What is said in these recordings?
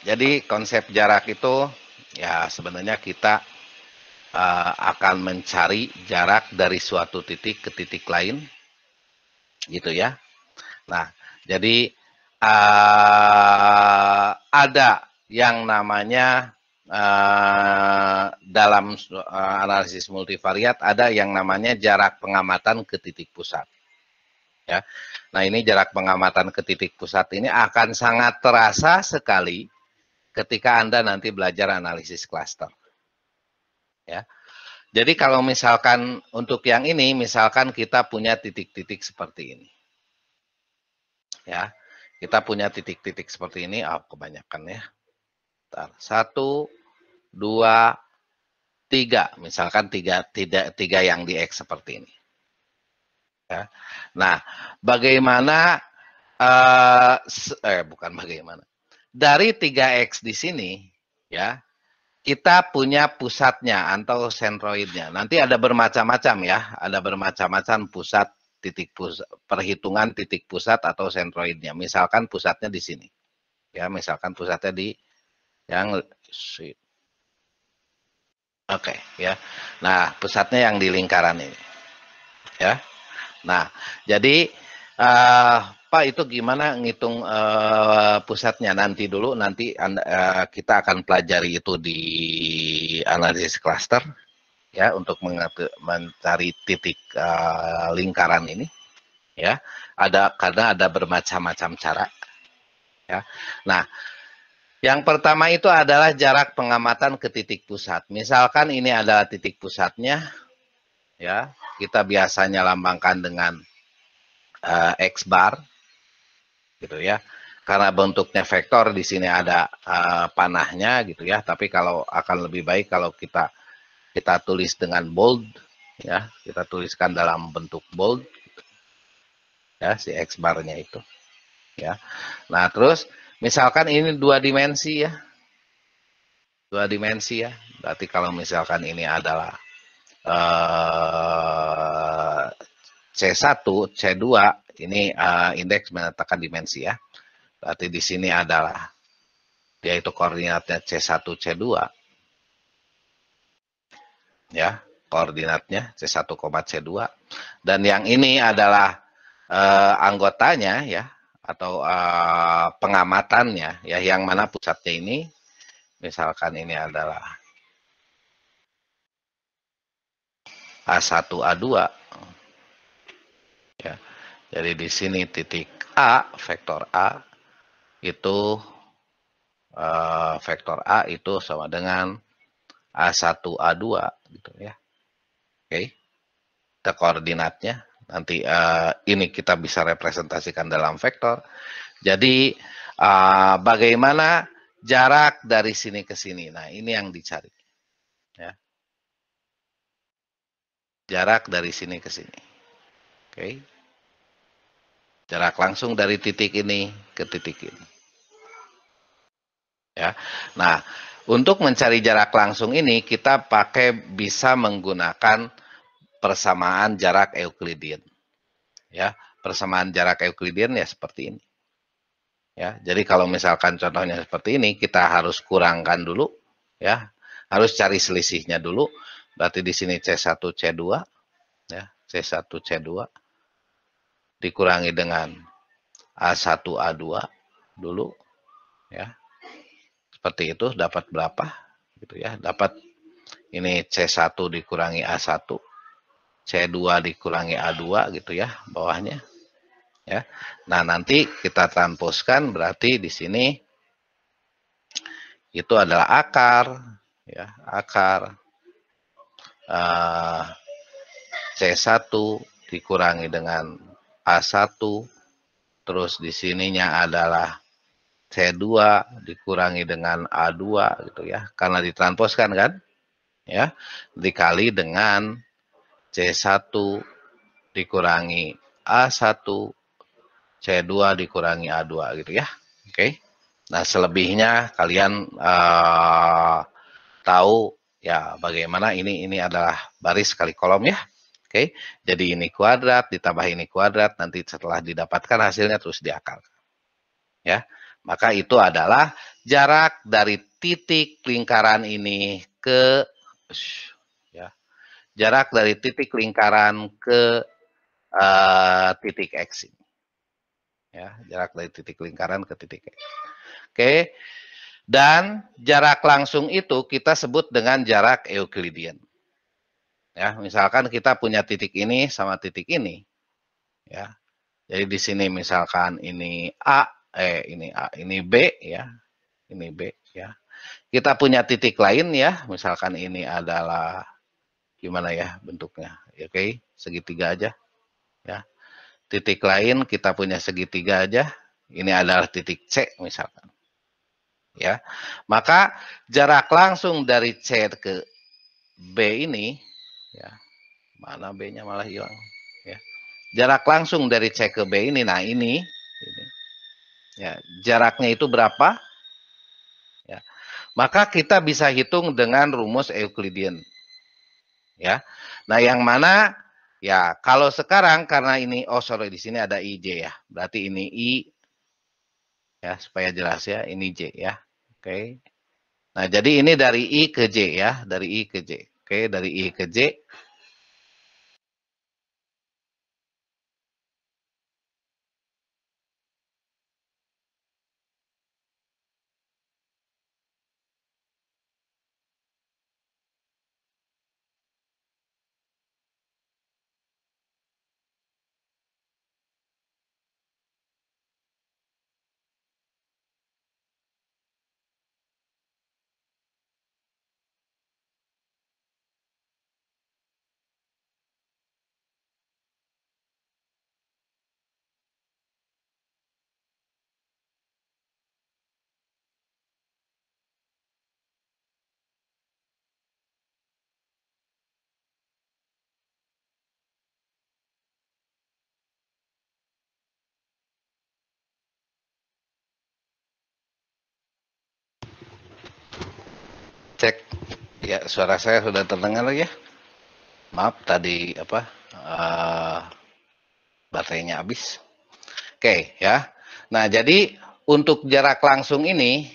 Jadi konsep jarak itu ya sebenarnya kita akan mencari jarak dari suatu titik ke titik lain, gitu ya. Nah, jadi ada yang namanya dalam analisis multivariat ada yang namanya jarak pengamatan ke titik pusat. Ya, nah ini jarak pengamatan ke titik pusat ini akan sangat terasa sekali ketika Anda nanti belajar analisis klaster. Ya. Jadi kalau misalkan untuk yang ini, misalkan kita punya titik-titik seperti ini. Ya, kita punya titik-titik seperti ini, kebanyakan ya. Bentar. 1, 2, 3. Misalkan tiga yang di X seperti ini. Ya. Nah, bagaimana, bukan bagaimana. Dari 3X di sini, ya, kita punya pusatnya atau sentroidnya. Nanti ada bermacam-macam ya, ada bermacam-macam pusat, perhitungan titik pusat atau sentroidnya. Misalkan pusatnya di sini. Ya, misalkan pusatnya di yang Oke, ya. Nah, pusatnya yang di lingkaran ini. Ya. Nah, jadi Pak itu gimana ngitung pusatnya nanti dulu, nanti kita akan pelajari itu di analisis cluster ya untuk mencari titik lingkaran ini ya. Karena ada bermacam-macam cara ya. Nah, yang pertama itu adalah jarak pengamatan ke titik pusat. Misalkan ini adalah titik pusatnya ya. Kita biasanya lambangkan dengan X bar gitu ya, karena bentuknya vektor di sini ada panahnya gitu ya, tapi kalau akan lebih baik kalau kita tulis dengan bold ya, kita tuliskan dalam bentuk bold gitu. Ya, si X barnya itu ya. Nah, terus misalkan ini 2 dimensi ya, 2 dimensi ya, berarti kalau misalkan ini adalah C1, C2 ini indeks menetapkan dimensi ya. Berarti di sini adalah yaitu koordinatnya C1, C2. Ya, koordinatnya C1, C2. Dan yang ini adalah anggotanya ya, atau pengamatannya ya, yang mana pusatnya ini misalkan ini adalah A1, A2. Ya. Jadi di sini titik A, vektor A itu vektor A itu sama dengan A1, A2 gitu ya. Oke. Kita koordinatnya nanti ini kita bisa representasikan dalam vektor. Jadi bagaimana jarak dari sini ke sini. Nah, ini yang dicari. Ya. Jarak dari sini ke sini. Oke. Jarak langsung dari titik ini ke titik ini. Ya. Nah, untuk mencari jarak langsung ini kita bisa menggunakan persamaan jarak Euclidean. Ya, persamaan jarak Euclidean ya seperti ini. Ya, jadi kalau misalkan contohnya seperti ini, kita harus kurangkan dulu ya. Harus cari selisihnya dulu. Berarti di sini C1, C2 ya, C1, C2 dikurangi dengan A1, A2 dulu ya. Seperti itu dapat berapa gitu ya. Dapat ini C1 dikurangi A1, C2 dikurangi A2 gitu ya, bawahnya. Ya. Nah, nanti kita transposkan berarti di sini itu adalah akar ya, akar C1 dikurangi dengan A1, terus di sininya adalah C2 dikurangi dengan A2 gitu ya, karena ditransposkan kan ya, dikali dengan C1 dikurangi A1, C2 dikurangi A2 gitu ya. Oke. Nah, selebihnya kalian tahu ya bagaimana ini adalah baris kali kolom ya. Oke. Jadi ini kuadrat ditambah ini kuadrat, nanti setelah didapatkan hasilnya terus diakalkan. Ya. Maka itu adalah jarak dari titik lingkaran ini ke ya, jarak dari titik lingkaran ke titik X ini. Ya, jarak dari titik lingkaran ke titik X. Oke. Dan jarak langsung itu kita sebut dengan jarak Euclidean. Ya, misalkan kita punya titik ini sama titik ini. Ya. Jadi di sini misalkan ini A, ini B ya. Ini B ya. Kita punya titik lain ya, misalkan ini adalah gimana ya bentuknya. Oke, segitiga aja ya. Titik lain kita punya segitiga aja. Ini adalah titik C misalkan. Ya. Maka jarak langsung dari C ke B ini ya. Mana B-nya malah hilang ya. Jarak langsung dari C ke B ini, nah ini ya, jaraknya itu berapa? Ya. Maka kita bisa hitung dengan rumus Euclidean. Ya. Nah, yang mana ya kalau sekarang karena ini sorry di sini ada IJ ya. Berarti ini I ya supaya jelas ya, ini J ya. Oke. Nah, jadi ini dari I ke J ya, dari I ke J. Oke, dari I ke J. Cek. Ya, suara saya sudah terdengar ya. Maaf tadi apa? Baterainya habis. Oke, ya. Nah, jadi untuk jarak langsung ini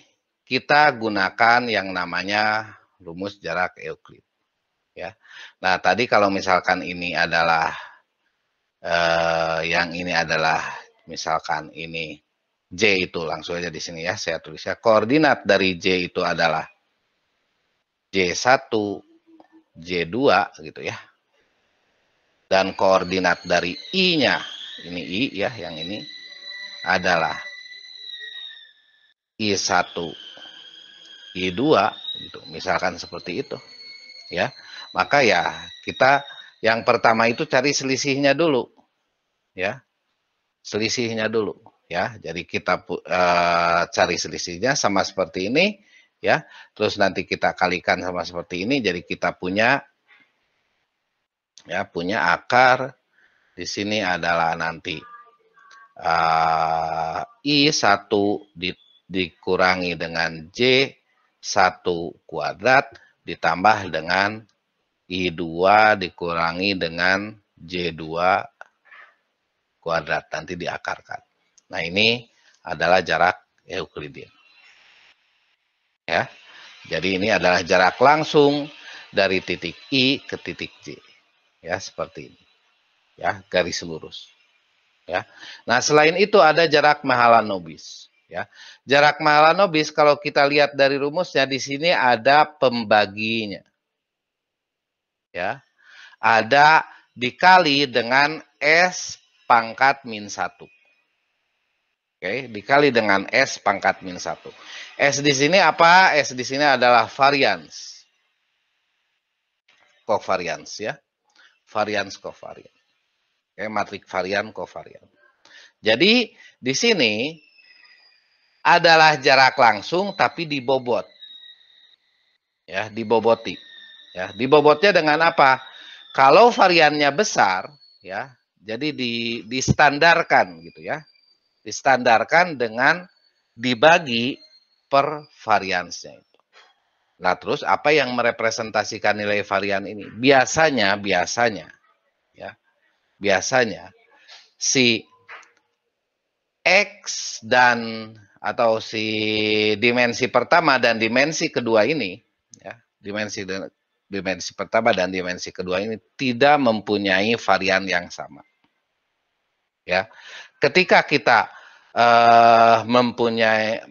kita gunakan yang namanya rumus jarak Euclid. Ya. Nah, tadi kalau misalkan ini adalah yang ini adalah misalkan ini J itu langsung aja di sini ya saya tulis ya. Koordinat dari J itu adalah J1, J2 gitu ya. Dan koordinat dari I-nya, ini I ya yang ini adalah I1, I2 gitu. Misalkan seperti itu ya. Maka ya kita yang pertama itu cari selisihnya dulu ya. Selisihnya dulu ya. Jadi kita cari selisihnya sama seperti ini ya. Terus nanti kita kalikan sama seperti ini jadi kita punya ya punya akar di sini adalah nanti I1 dikurangi dengan J1 kuadrat ditambah dengan I2 dikurangi dengan J2 kuadrat nanti diakarkan. Nah, ini adalah jarak Euclidean. Ya. Jadi ini adalah jarak langsung dari titik I ke titik J. Ya, seperti ini. Ya, garis lurus. Ya. Nah, selain itu ada jarak Mahalanobis. Ya. Jarak Mahalanobis kalau kita lihat dari rumusnya di sini ada pembaginya. Ya. Ada dikali dengan S pangkat min 1. Oke, dikali dengan S pangkat min 1. S di sini apa? S di sini adalah varians. Covariance ya. Varians covariance. Oke, matrik varian covarian. Jadi di sini adalah jarak langsung tapi dibobot. Ya, diboboti. Ya, dibobotnya dengan apa? Kalau variannya besar, ya, jadi distandarkan gitu ya. Distandarkan dengan dibagi per variansnya itu. Nah, terus apa yang merepresentasikan nilai varian ini? Biasanya ya. Biasanya si X dan atau si dimensi pertama dan dimensi kedua ini, ya, dimensi pertama dan dimensi kedua ini tidak mempunyai varian yang sama. Ya, ketika kita mempunyai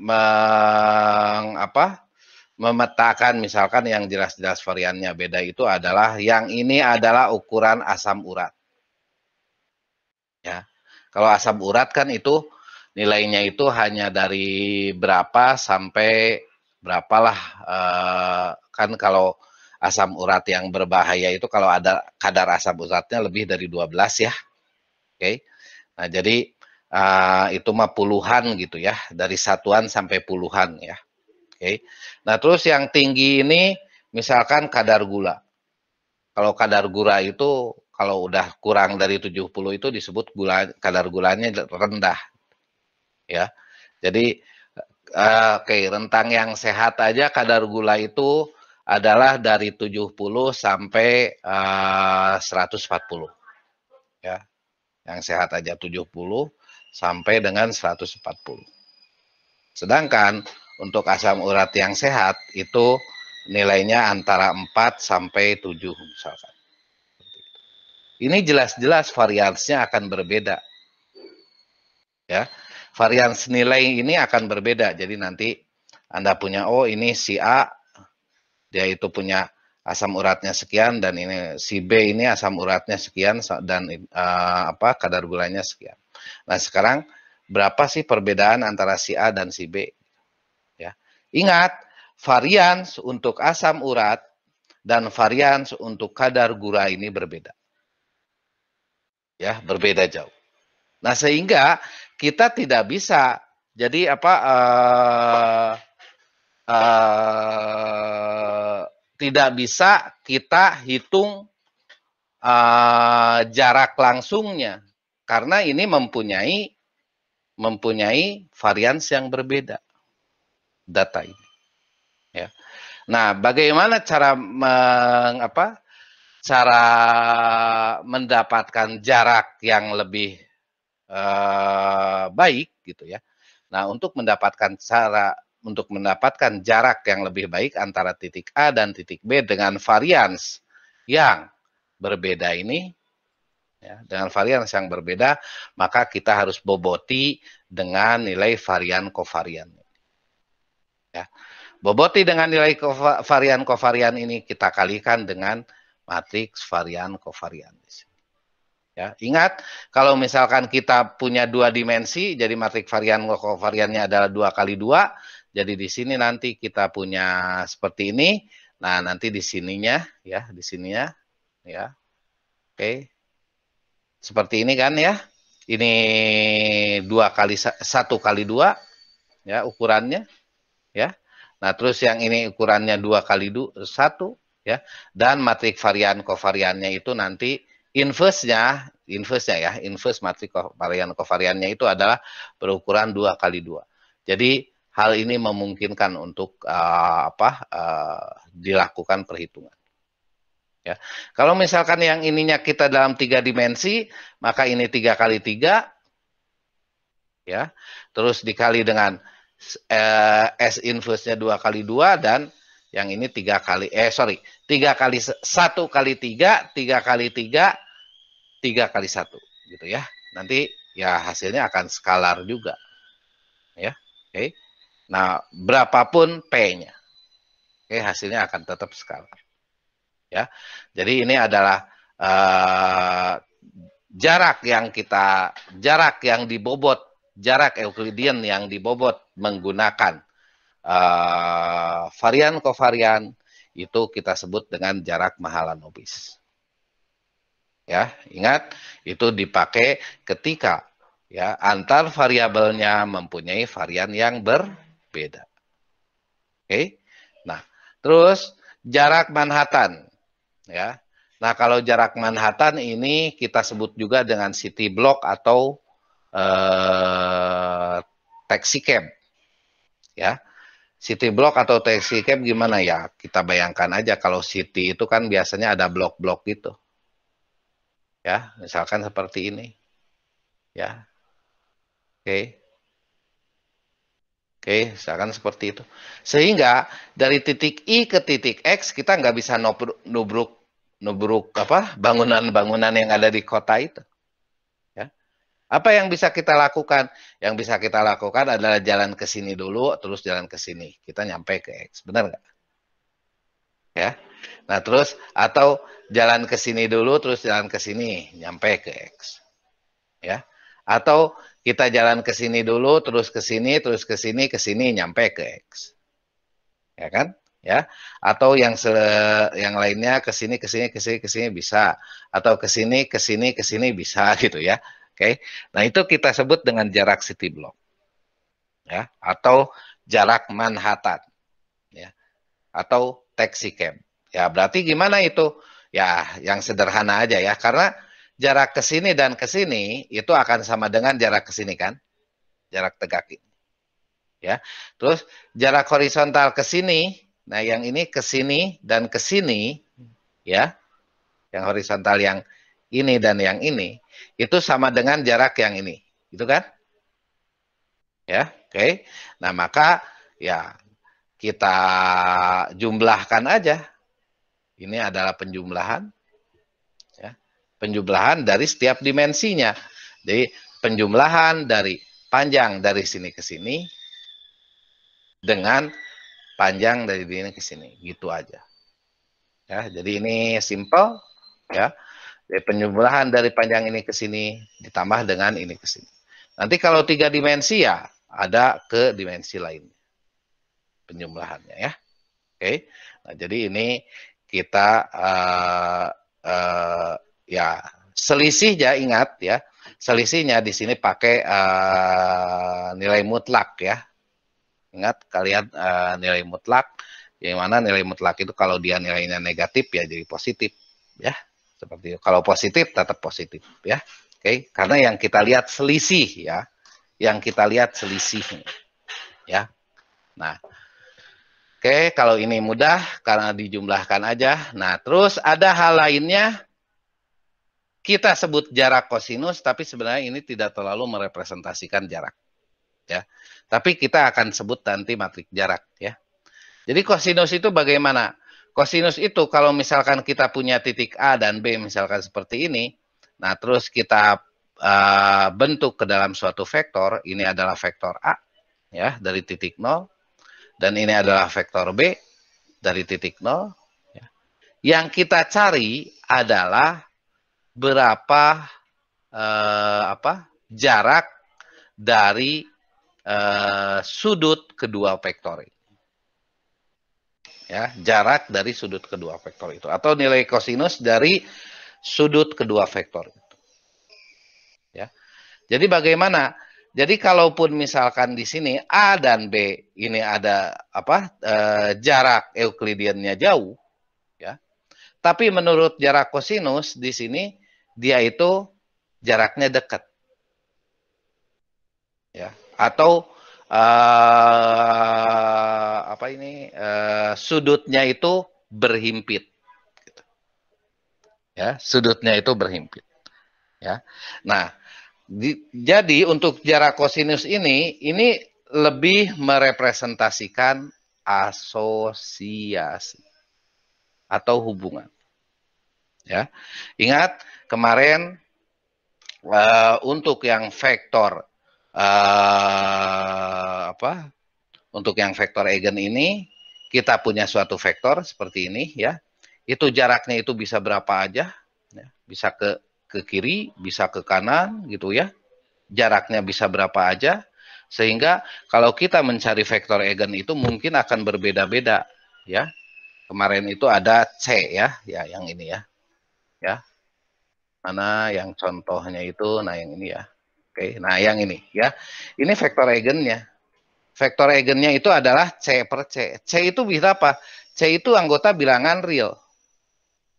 memetakan misalkan yang jelas-jelas variannya beda itu adalah yang ini adalah ukuran asam urat. Ya, kalau asam urat kan itu nilainya itu hanya dari berapa sampai berapalah, kan kalau asam urat yang berbahaya itu kalau ada kadar asam uratnya lebih dari 12 ya. Oke. Nah, jadi itu mah puluhan gitu ya, dari satuan sampai puluhan ya. Oke. Nah, terus yang tinggi ini misalkan kadar gula. Kalau kadar gula itu kalau udah kurang dari 70 itu disebut kadar gulanya rendah. Ya. Jadi oke, rentang yang sehat aja kadar gula itu adalah dari 70 sampai 140. Ya. Yang sehat aja 70 sampai dengan 140. Sedangkan untuk asam urat yang sehat itu nilainya antara 4 sampai 7 misalkan. Ini jelas-jelas variansnya akan berbeda. Ya. Varians nilai ini akan berbeda. Jadi nanti Anda punya, oh ini si A, dia itu punya asam uratnya sekian, dan ini si B ini asam uratnya sekian, dan kadar gulanya sekian. Nah, sekarang berapa sih perbedaan antara si A dan si B? Ya. Ingat, varians untuk asam urat dan varians untuk kadar gula ini berbeda. Ya, berbeda jauh. Nah, sehingga kita tidak bisa jadi tidak bisa kita hitung jarak langsungnya karena ini mempunyai varians yang berbeda data ini. Ya. Nah, bagaimana cara mendapatkan jarak yang lebih baik gitu ya. Nah, untuk mendapatkan jarak yang lebih baik antara titik A dan titik B dengan varians yang berbeda ini, ya, dengan varians yang berbeda, maka kita harus boboti dengan nilai varian kovarian. Ya. Boboti dengan nilai varian kovarian ini kita kalikan dengan matriks varian kovarian. Ya, ingat, kalau misalkan kita punya 2 dimensi, jadi matriks varian kovariannya adalah 2 kali 2, jadi di sini nanti kita punya seperti ini. Nah, nanti di sininya, ya, di sininya, ya, oke, seperti ini kan ya. Ini 1 kali 2, ya, ukurannya, ya. Nah, terus yang ini ukurannya 2 kali 1, ya, dan matriks varian kovariannya itu nanti inverse matriks varian kovariannya itu adalah berukuran 2 kali 2. Jadi hal ini memungkinkan untuk dilakukan perhitungan. Ya. Kalau misalkan yang ininya kita dalam 3 dimensi, maka ini 3 kali 3, ya, terus dikali dengan S inverse-nya 2 kali 2, dan yang ini 3 kali 1 kali 3, 3 kali 3, 3 kali 1 gitu ya. Nanti ya hasilnya akan skalar juga. Ya. Oke. Nah, berapapun P-nya. Oke, hasilnya akan tetap skalar. Ya. Jadi ini adalah jarak yang dibobot, jarak Euclidean yang dibobot menggunakan varian kovarian itu kita sebut dengan jarak Mahalanobis. Ya, ingat itu dipakai ketika ya antar variabelnya mempunyai varian yang berbeda. Oke. Nah, terus jarak Manhattan ya. Nah, kalau jarak Manhattan ini kita sebut juga dengan city block atau taxi cab. Ya. City block atau taxi cab gimana ya? Kita bayangkan aja kalau city itu kan biasanya ada blok-blok gitu. Ya, misalkan seperti ini. Ya. Oke. Oke, misalkan seperti itu. Sehingga dari titik I ke titik X kita nggak bisa nubruk apa bangunan-bangunan yang ada di kota itu. Ya. Apa yang bisa kita lakukan? Yang bisa kita lakukan adalah jalan ke sini dulu, terus jalan ke sini. Kita nyampe ke X, benar nggak? Ya. Nah terus atau jalan ke sini dulu, terus jalan ke sini, nyampe ke X. Ya. Atau kita jalan ke sini dulu, terus ke sini, ke sini, nyampe ke X. Ya kan? Ya. Atau yang lainnya ke sini, ke sini bisa. Atau ke sini, ke sini bisa gitu ya. Oke. Nah, itu kita sebut dengan jarak city block. Ya, atau jarak Manhattan. Ya. Atau taxi cab. Ya, berarti gimana itu? Ya, yang sederhana aja ya. Karena jarak ke sini dan ke sini itu akan sama dengan jarak ke sini kan? Jarak tegak ini. Ya. Terus jarak horizontal ke sini, nah yang ini ke sini dan ke sini ya. Yang horizontal yang ini dan yang ini itu sama dengan jarak yang ini. Gitu kan? Ya, oke. Nah, maka ya kita jumlahkan aja. Ini adalah penjumlahan ya. Penjumlahan dari setiap dimensinya. Jadi penjumlahan dari panjang dari sini ke sini dengan panjang dari sini ke sini, gitu aja. Ya, jadi ini simple ya. Jadi penjumlahan dari panjang ini ke sini ditambah dengan ini ke sini. Nanti kalau 3 dimensi ya ada ke dimensi lainnya penjumlahannya ya. Oke. Nah, jadi ini kita ya selisih ya, ingat ya. Selisihnya di sini pakai nilai mutlak ya. Ingat kalian nilai mutlak, yang mana nilai mutlak itu kalau dia nilainya negatif ya jadi positif ya. Seperti itu. Kalau positif tetap positif ya. Oke, karena yang kita lihat selisih ya. Yang kita lihat selisihnya ya. Nah, oke, kalau ini mudah karena dijumlahkan aja. Nah, terus ada hal lainnya, kita sebut jarak kosinus, tapi sebenarnya ini tidak terlalu merepresentasikan jarak. Ya, tapi kita akan sebut nanti matrik jarak. Ya, jadi kosinus itu bagaimana? Kosinus itu kalau misalkan kita punya titik A dan B, misalkan seperti ini, nah terus kita bentuk ke dalam suatu vektor, ini adalah vektor A, ya dari titik 0, dan ini adalah vektor B dari titik 0. Ya. Yang kita cari adalah berapa jarak dari sudut kedua vektor ini. Ya, jarak dari sudut kedua vektor itu atau nilai kosinus dari sudut kedua vektor itu. Ya. Jadi bagaimana? Jadi kalaupun misalkan di sini A dan B ini ada jarak Euklidiannya jauh, ya. Tapi menurut jarak kosinus di sini dia itu jaraknya dekat. Ya. Atau sudutnya itu berhimpit. Gitu. Ya, sudutnya itu berhimpit. Ya. Nah, jadi untuk jarak kosinus ini lebih merepresentasikan asosiasi atau hubungan. Ya, ingat kemarin untuk yang vektor untuk yang vektor eigen ini kita punya suatu vektor seperti ini ya. Itu jaraknya itu bisa berapa aja? Ya, bisa ke kiri, bisa ke kanan gitu ya. Jaraknya bisa berapa aja, sehingga kalau kita mencari vektor eigen itu mungkin akan berbeda-beda ya. Kemarin itu ada C ya, ya yang ini ya. Ya. Mana yang contohnya itu, nah yang ini ya. Oke, nah yang ini ya. Ini vektor eigennya. Vektor eigennya itu adalah C per C. C itu bisa apa? C itu anggota bilangan real.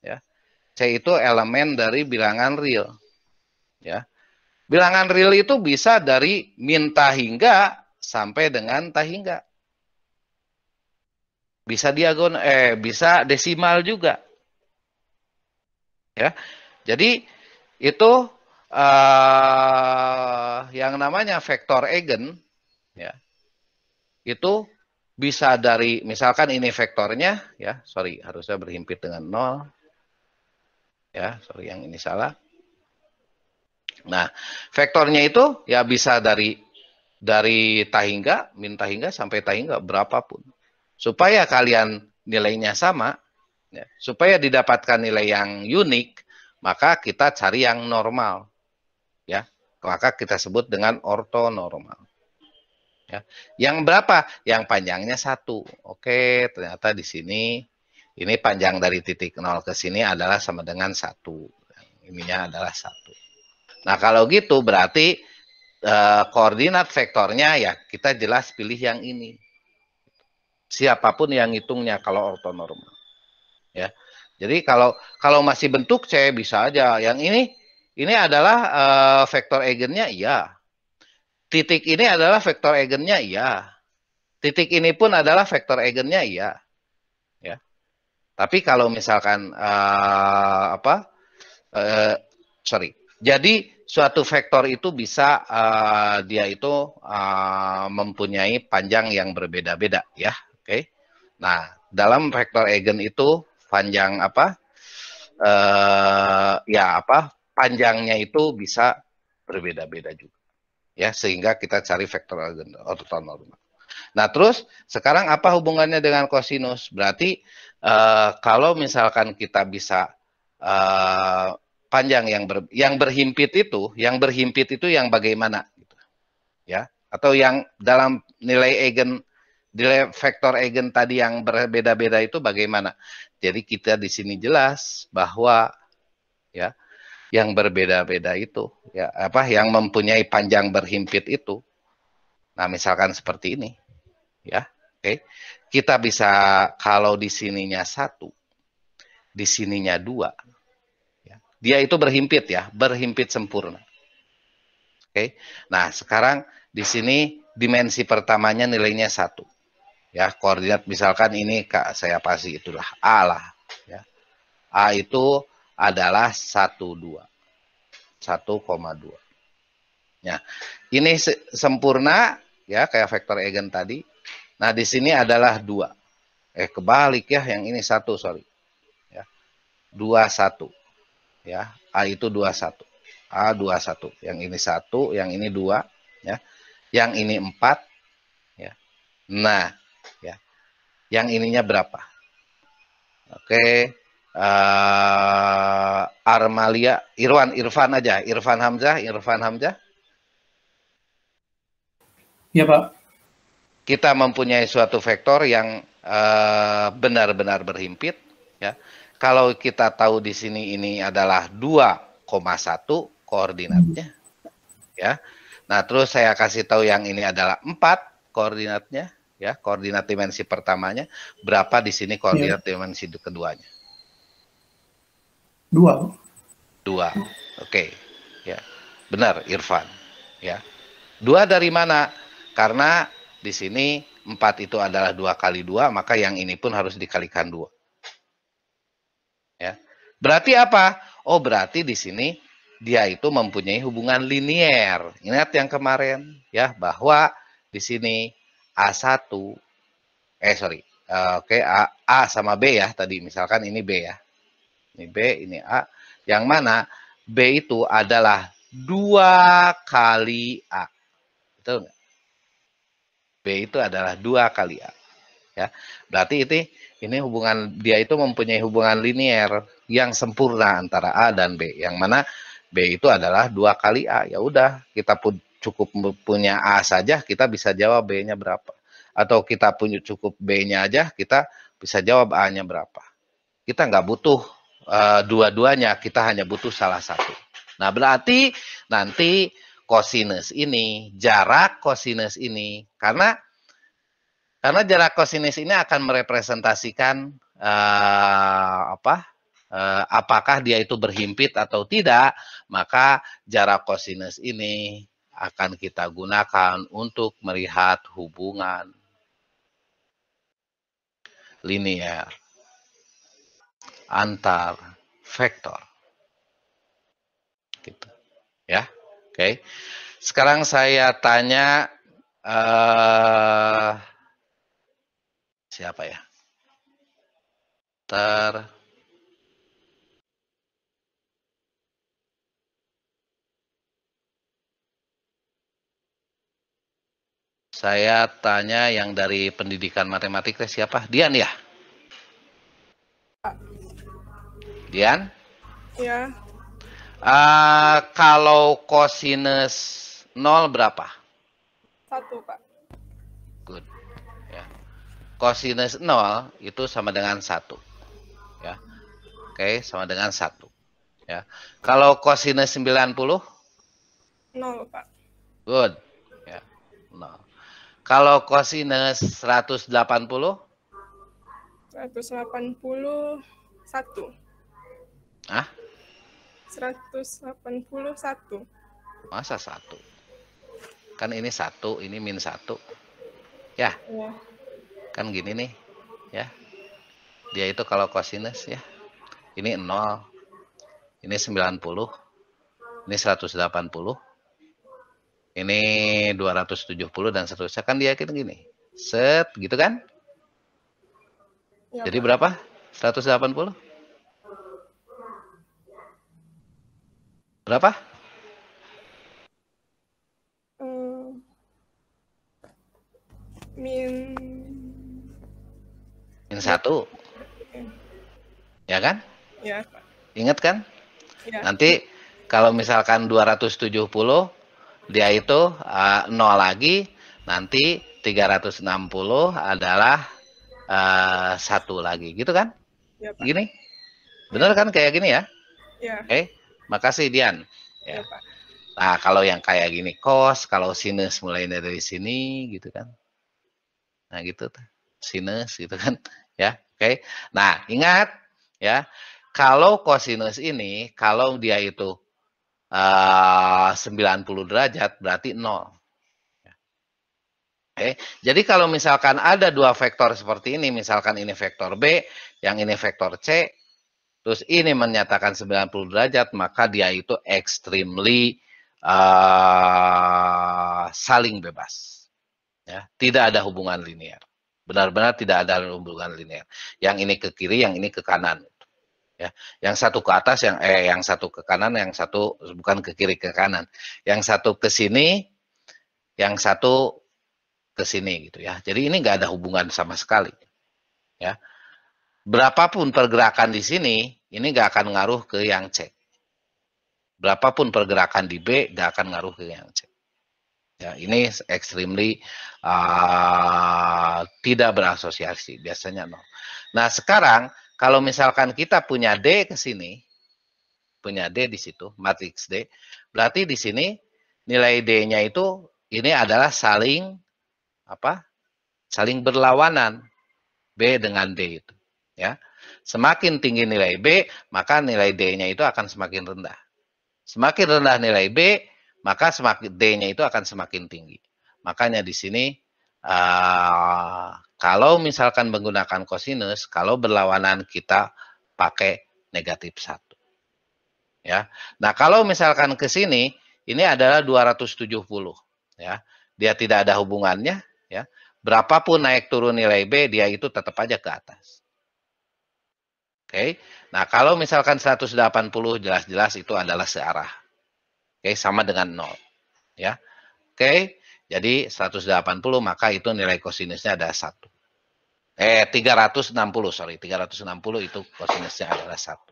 Ya. C itu elemen dari bilangan real. Ya. Bilangan real itu bisa dari min hingga sampai dengan hingga. Bisa bisa desimal juga. Ya. Jadi itu yang namanya vektor eigen ya. itu bisa dari, misalkan ini vektornya, ya, sorry, harusnya berhimpit dengan 0. Ya, sorry, yang ini salah. Nah, vektornya itu ya bisa dari tahingga, min tahingga sampai tahingga berapapun. Supaya kalian nilainya sama, ya, supaya didapatkan nilai yang unik, maka kita cari yang normal. Ya, maka kita sebut dengan ortonormal. Ya. Yang berapa? Yang panjangnya 1. Oke, ternyata di sini ini panjang dari titik 0 ke sini adalah sama dengan 1. Ininya adalah 1. Nah, kalau gitu berarti koordinat vektornya ya kita jelas pilih yang ini. Siapapun yang hitungnya kalau ortonormal. Ya. Jadi kalau masih bentuk C bisa aja. Yang ini adalah vektor eigennya iya. Titik ini adalah vektor eigennya iya. Titik ini pun adalah vektor eigennya iya. Ya. Tapi kalau misalkan sorry. Jadi suatu vektor itu bisa dia itu mempunyai panjang yang berbeda-beda ya. Oke. Nah, dalam vektor eigen itu panjang panjangnya itu bisa berbeda-beda juga. Ya, sehingga kita cari vektor eigen ortonormal. Nah, terus sekarang apa hubungannya dengan kosinus? Berarti kalau misalkan kita bisa panjang yang berhimpit itu yang bagaimana gitu. Ya, atau yang dalam nilai vektor eigen tadi yang berbeda-beda itu bagaimana? Jadi kita di sini jelas bahwa ya yang berbeda-beda itu ya yang mempunyai panjang berhimpit itu. Nah, misalkan seperti ini ya. Oke. Kita bisa kalau di sininya 1, di sininya 2. Ya. Dia itu berhimpit ya, berhimpit sempurna. Oke. Nah, sekarang di sini dimensi pertamanya nilainya 1. Ya, koordinat misalkan ini saya pasti itulah A lah ya. A itu adalah 1,2. 1,2. Ya. Ini sempurna ya kayak vektor eigen tadi. Nah, di sini adalah 2. Kebalik ya, yang ini 1, sorry. Ya. 21. Ya, A itu 21. A 21. Yang ini 1, yang ini 2, ya. Yang ini 4, ya. Nah, ya. Yang ininya berapa? Oke. Armalia, Irfan aja, Irfan Hamzah. Ya, Pak. Kita mempunyai suatu vektor yang benar-benar berhimpit, ya. Kalau kita tahu di sini ini adalah 2,1 koordinatnya, ya. Nah, terus saya kasih tahu yang ini adalah 4 koordinatnya, ya, koordinat dimensi pertamanya. Berapa di sini koordinat dimensi keduanya? 2. 2. Oke. Ya. Benar, Irfan. Ya. 2 dari mana? Karena di sini 4 itu adalah 2 kali 2, maka yang ini pun harus dikalikan 2. Ya. Berarti apa? Oh, berarti di sini dia itu mempunyai hubungan linier. Ingat yang kemarin ya, bahwa di sini A1 A sama B ya tadi, misalkan ini B ya. Ini B, ini A. Yang mana B itu adalah 2 kali A. Betul nggak? B itu adalah 2 kali A. Ya. Berarti ini hubungan dia itu mempunyai hubungan linier yang sempurna antara A dan B. Yang mana B itu adalah 2 kali A. Ya udah, kita pun cukup punya A saja, kita bisa jawab B-nya berapa. Atau kita punya cukup B-nya aja, kita bisa jawab A-nya berapa. Kita nggak butuh dua-duanya, kita hanya butuh salah satu. Nah, berarti nanti kosinus ini, jarak kosinus ini, karena jarak kosinus ini akan merepresentasikan apakah dia itu berhimpit atau tidak, maka jarak kosinus ini akan kita gunakan untuk melihat hubungan linier antar vektor. Gitu. Ya. Oke. Sekarang saya tanya siapa ya? Saya tanya yang dari pendidikan matematik siapa? Dian ya? Dian? Ya. Kalau kosinus 0 berapa? 1, Pak. Good. Ya. Kosinus 0 itu sama dengan 1. Ya. Oke, sama dengan 1. Ya. Kalau kosinus 90? 0, Pak. Good. Ya. 0. Kalau kosinus 180? 181. Hah? 181. Masa 1? Kan ini 1, ini min 1. Ya. Ya. Kan gini nih. Ya. Dia itu kalau kosinus ya. Ini 0. Ini 90. Ini 180. Ini 270 dan seterusnya. Kan dia kan gini. Set, gitu kan? Ya, Jadi Pak. berapa? 180? Berapa? Min Min 1. Ya kan? Ya, Pak. Ingat kan? Ya. Nanti kalau misalkan 270, dia itu 0 lagi, nanti 360 adalah 1 lagi, gitu kan? Ya, Pak. Gini? Bener kan kayak gini ya? Ya. Oke, makasih Dian. Ya, Ya. Pak. Nah, kalau yang kayak gini cos, kalau sinus mulai dari sini gitu kan. Nah, gitu tuh. Sinus gitu kan. Ya, oke. Nah, ingat ya, kalau kosinus ini kalau dia itu 90 derajat berarti 0. Oke. Jadi kalau misalkan ada dua vektor seperti ini, misalkan ini vektor B, yang ini vektor C, terus ini menyatakan 90 derajat, maka dia itu extremely saling bebas. Ya, tidak ada hubungan linear. Benar-benar tidak ada hubungan linear. Yang ini ke kiri, yang ini ke kanan. Ya, yang satu ke atas, yang satu ke kanan, yang satu bukan ke kiri ke kanan. Yang satu ke sini, yang satu ke sini gitu ya. Jadi ini nggak ada hubungan sama sekali. Ya, berapapun pergerakan di sini, ini nggak akan ngaruh ke yang C. Berapapun pergerakan di B, nggak akan ngaruh ke yang C. Ya, ini extremely tidak berasosiasi, biasanya 0. Nah, sekarang kalau misalkan kita punya D ke sini, punya D di situ, matriks D, berarti di sini nilai D-nya itu ini adalah saling apa? Saling berlawanan B dengan D itu, ya. Semakin tinggi nilai B, maka nilai D-nya itu akan semakin rendah. Semakin rendah nilai B, maka semakin D-nya itu akan semakin tinggi. Makanya di sini kalau misalkan menggunakan kosinus, kalau berlawanan kita pakai negatif 1. Ya. Nah, kalau misalkan ke sini, ini adalah 270. Ya. Dia tidak ada hubungannya. Ya. Berapapun naik turun nilai B, dia itu tetap aja ke atas. Oke. Nah, kalau misalkan 180, jelas-jelas itu adalah searah. Oke, sama dengan 0. Ya. Oke, jadi 180 maka itu nilai kosinusnya ada 1. 360, sorry. 360 itu kosinusnya adalah 1.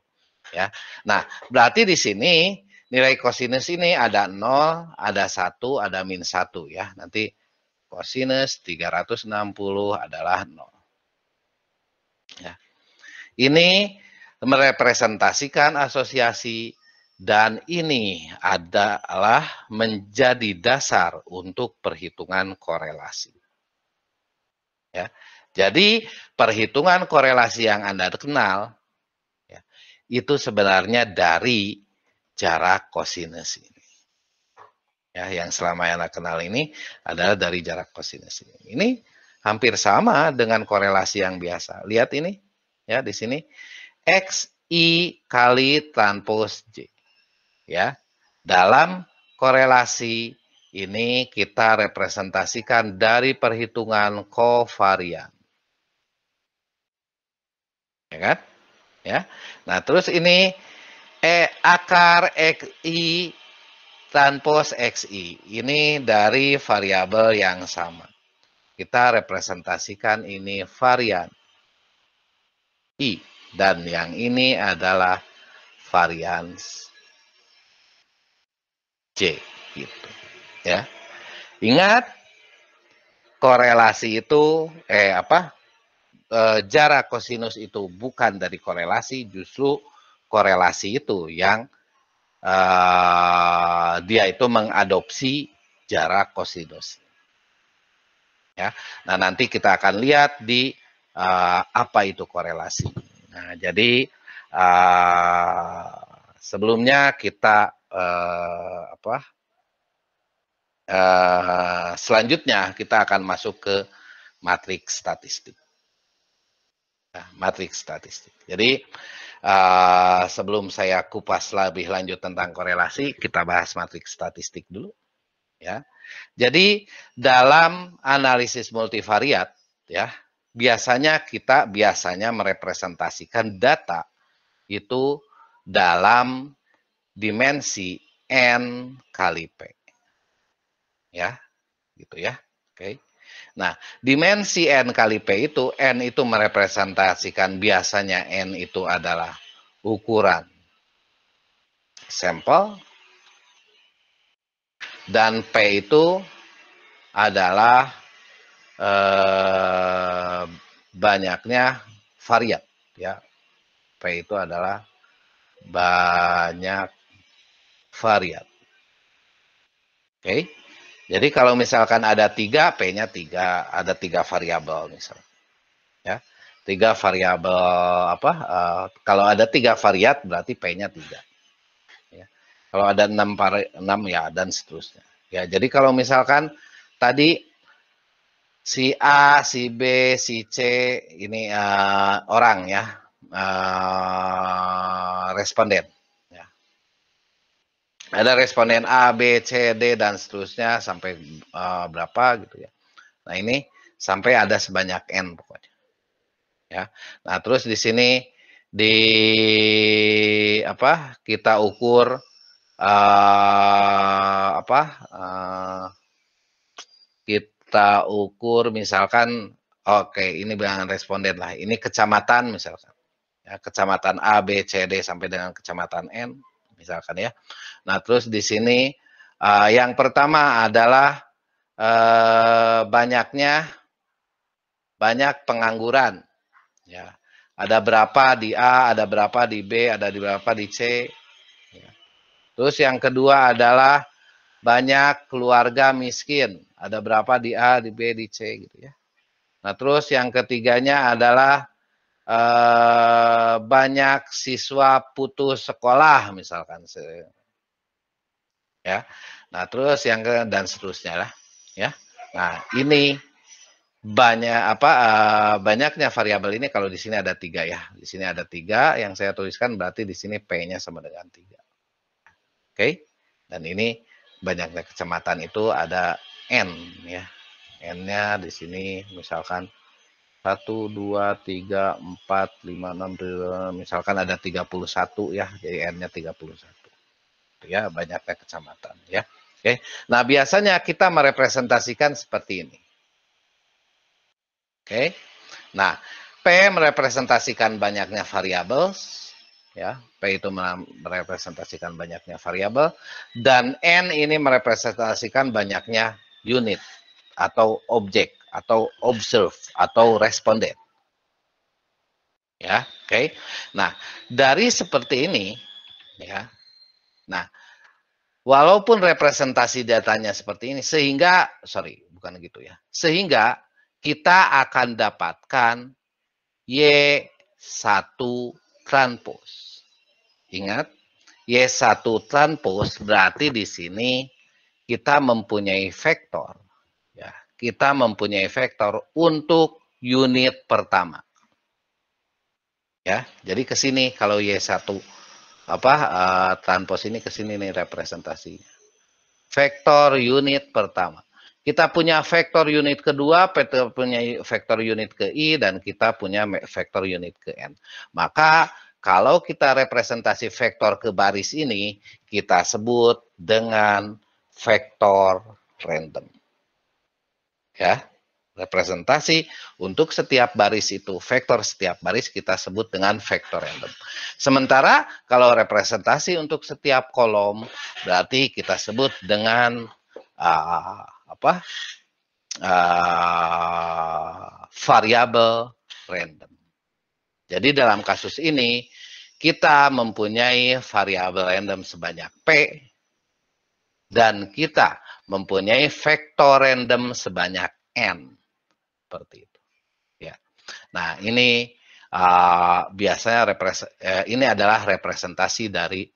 Ya. Nah, berarti di sini nilai kosinus ini ada 0, ada 1, ada min 1 ya. Nanti kosinus 360 adalah 0. Ya. Ini merepresentasikan asosiasi dan ini adalah menjadi dasar untuk perhitungan korelasi. Ya. Jadi perhitungan korelasi yang Anda kenal ya, itu sebenarnya dari jarak kosinus ini. Ya, yang selama yang Anda kenal ini adalah dari jarak kosinus ini. Ini hampir sama dengan korelasi yang biasa. Lihat ini ya di sini X I kali transpos J. Ya. Dalam korelasi ini kita representasikan dari perhitungan kovarian. Ya kan? Ya. Nah, terus ini akar XI transpos XI. Ini dari variabel yang sama. Kita representasikan ini varian I. Dan yang ini adalah varian J. Gitu. Ya. Ingat, korelasi itu, jarak kosinus itu bukan dari korelasi, justru korelasi itu yang dia itu mengadopsi jarak kosinus. Ya, nah nanti kita akan lihat di apa itu korelasi. Nah, jadi sebelumnya kita selanjutnya kita akan masuk ke matriks statistik. Nah, matriks statistik. Jadi sebelum saya kupas lebih lanjut tentang korelasi, kita bahas matriks statistik dulu. Ya, jadi dalam analisis multivariat, ya, kita biasanya merepresentasikan data itu dalam dimensi n kali p, ya, gitu ya. Oke. Nah, dimensi n kali p itu, n itu merepresentasikan biasanya n itu adalah ukuran sampel, dan P itu adalah banyaknya variat, ya. P itu adalah banyak variat. Oke. Jadi kalau misalkan ada 3, P-nya 3, ada 3 variabel misalnya. Ya. 3 variabel kalau ada 3 variat berarti P-nya 3. Ya. Kalau ada 6 ya, dan seterusnya. Ya, jadi kalau misalkan tadi si A, si B, si C ini orang ya, responden. Ya. Ada responden A, B, C, D dan seterusnya sampai berapa gitu ya. Nah ini sampai ada sebanyak N pokoknya. Ya. Nah terus di sini kita ukur kita ukur misalkan, oke, ini bilangan responden lah, ini kecamatan misalkan, ya, kecamatan A, B, C, D sampai dengan kecamatan N misalkan ya. Nah terus di sini yang pertama adalah banyak pengangguran, ya. Ada berapa di A, ada berapa di B, ada berapa di C. Ya. Terus yang kedua adalah banyak keluarga miskin. Ada berapa di A, di B, di C gitu ya. Nah, terus yang ketiganya adalah banyak siswa putus sekolah misalkan. Ya. Nah, terus dan seterusnya lah, ya. Nah, ini banyaknya variabel ini kalau di sini ada 3 ya. Di sini ada 3 yang saya tuliskan, berarti di sini P-nya sama dengan 3. Oke. Dan ini banyaknya kecamatan itu ada N ya. N-nya di sini misalkan 1, 2, 3, 4, 5, 6, misalkan ada 31 ya. Jadi N-nya 31. Ya, banyaknya kecamatan ya. Oke. Nah, biasanya kita merepresentasikan seperti ini. Oke. Nah, P merepresentasikan banyaknya variabel, ya. P itu merepresentasikan banyaknya variabel, dan N ini merepresentasikan banyaknya unit atau objek atau observe atau responden. Ya, oke. Nah, dari seperti ini, ya. Nah, walaupun representasi datanya seperti ini, sehingga kita akan dapatkan Y1 transpos. Ingat, Y1 transpos berarti di sini kita mempunyai vektor. Ya, kita mempunyai vektor untuk unit pertama. Ya, jadi ke sini kalau Y1 transpos ini ke sini nih representasinya. Vektor unit pertama. Kita punya vektor unit kedua, kita punya vektor unit ke I, dan kita punya vektor unit ke N. Maka kalau kita representasi vektor ke baris ini, kita sebut dengan vektor random. Ya, representasi untuk setiap baris itu, vektor setiap baris kita sebut dengan vektor random. Sementara kalau representasi untuk setiap kolom, berarti kita sebut dengan variabel random. Jadi dalam kasus ini kita mempunyai variabel random sebanyak P dan kita mempunyai vektor random sebanyak N. Seperti itu. Ya. Nah, ini biasanya ini adalah representasi dari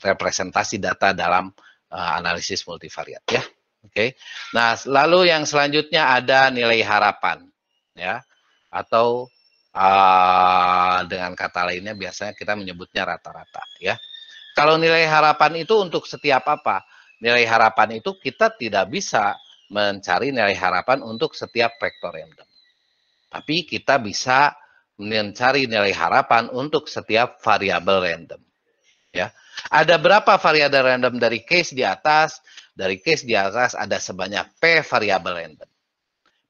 representasi data dalam analisis multivariat, ya. Oke. Nah, lalu yang selanjutnya ada nilai harapan, ya, atau dengan kata lainnya biasanya kita menyebutnya rata-rata, ya. Kalau nilai harapan itu untuk setiap apa? Nilai harapan itu kita tidak bisa mencari nilai harapan untuk setiap vektor random. Tapi kita bisa mencari nilai harapan untuk setiap variabel random. Ya. Ada berapa variabel random dari case di atas? Dari case di atas ada sebanyak P variabel random.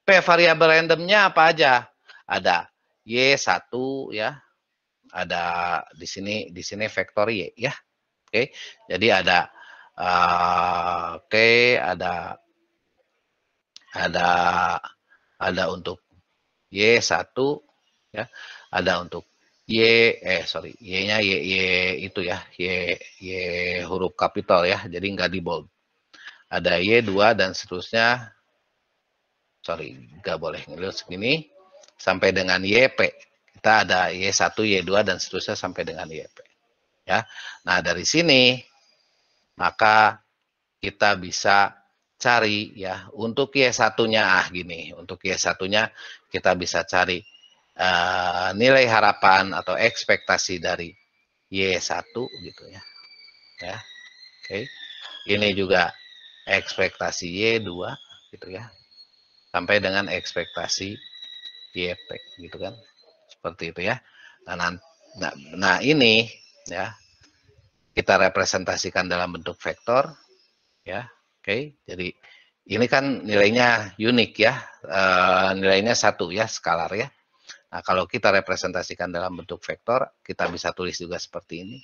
P variabel randomnya apa aja? Ada Y1 ya. Ada di sini vektor Y ya. Oke. Jadi ada ada untuk Y1 ya. Ada untuk Y-nya Y itu ya, Y huruf kapital ya, jadi nggak di bold. Ada Y2 dan seterusnya, nggak boleh ngelihat segini, sampai dengan YP. Kita ada Y1, Y2 dan seterusnya sampai dengan YP. Ya, nah dari sini, maka kita bisa cari ya, untuk Y1-nya, gini, untuk Y1-nya kita bisa cari nilai harapan atau ekspektasi dari Y1 gitu ya. Ya. Oke. Ini juga ekspektasi Y2 gitu ya. Sampai dengan ekspektasi YP gitu kan. Seperti itu ya. Nah ini ya kita representasikan dalam bentuk vektor ya. Oke. Jadi ini kan nilainya unik ya. Nilainya 1 ya, skalar ya. Nah, kalau kita representasikan dalam bentuk vektor, kita bisa tulis juga seperti ini.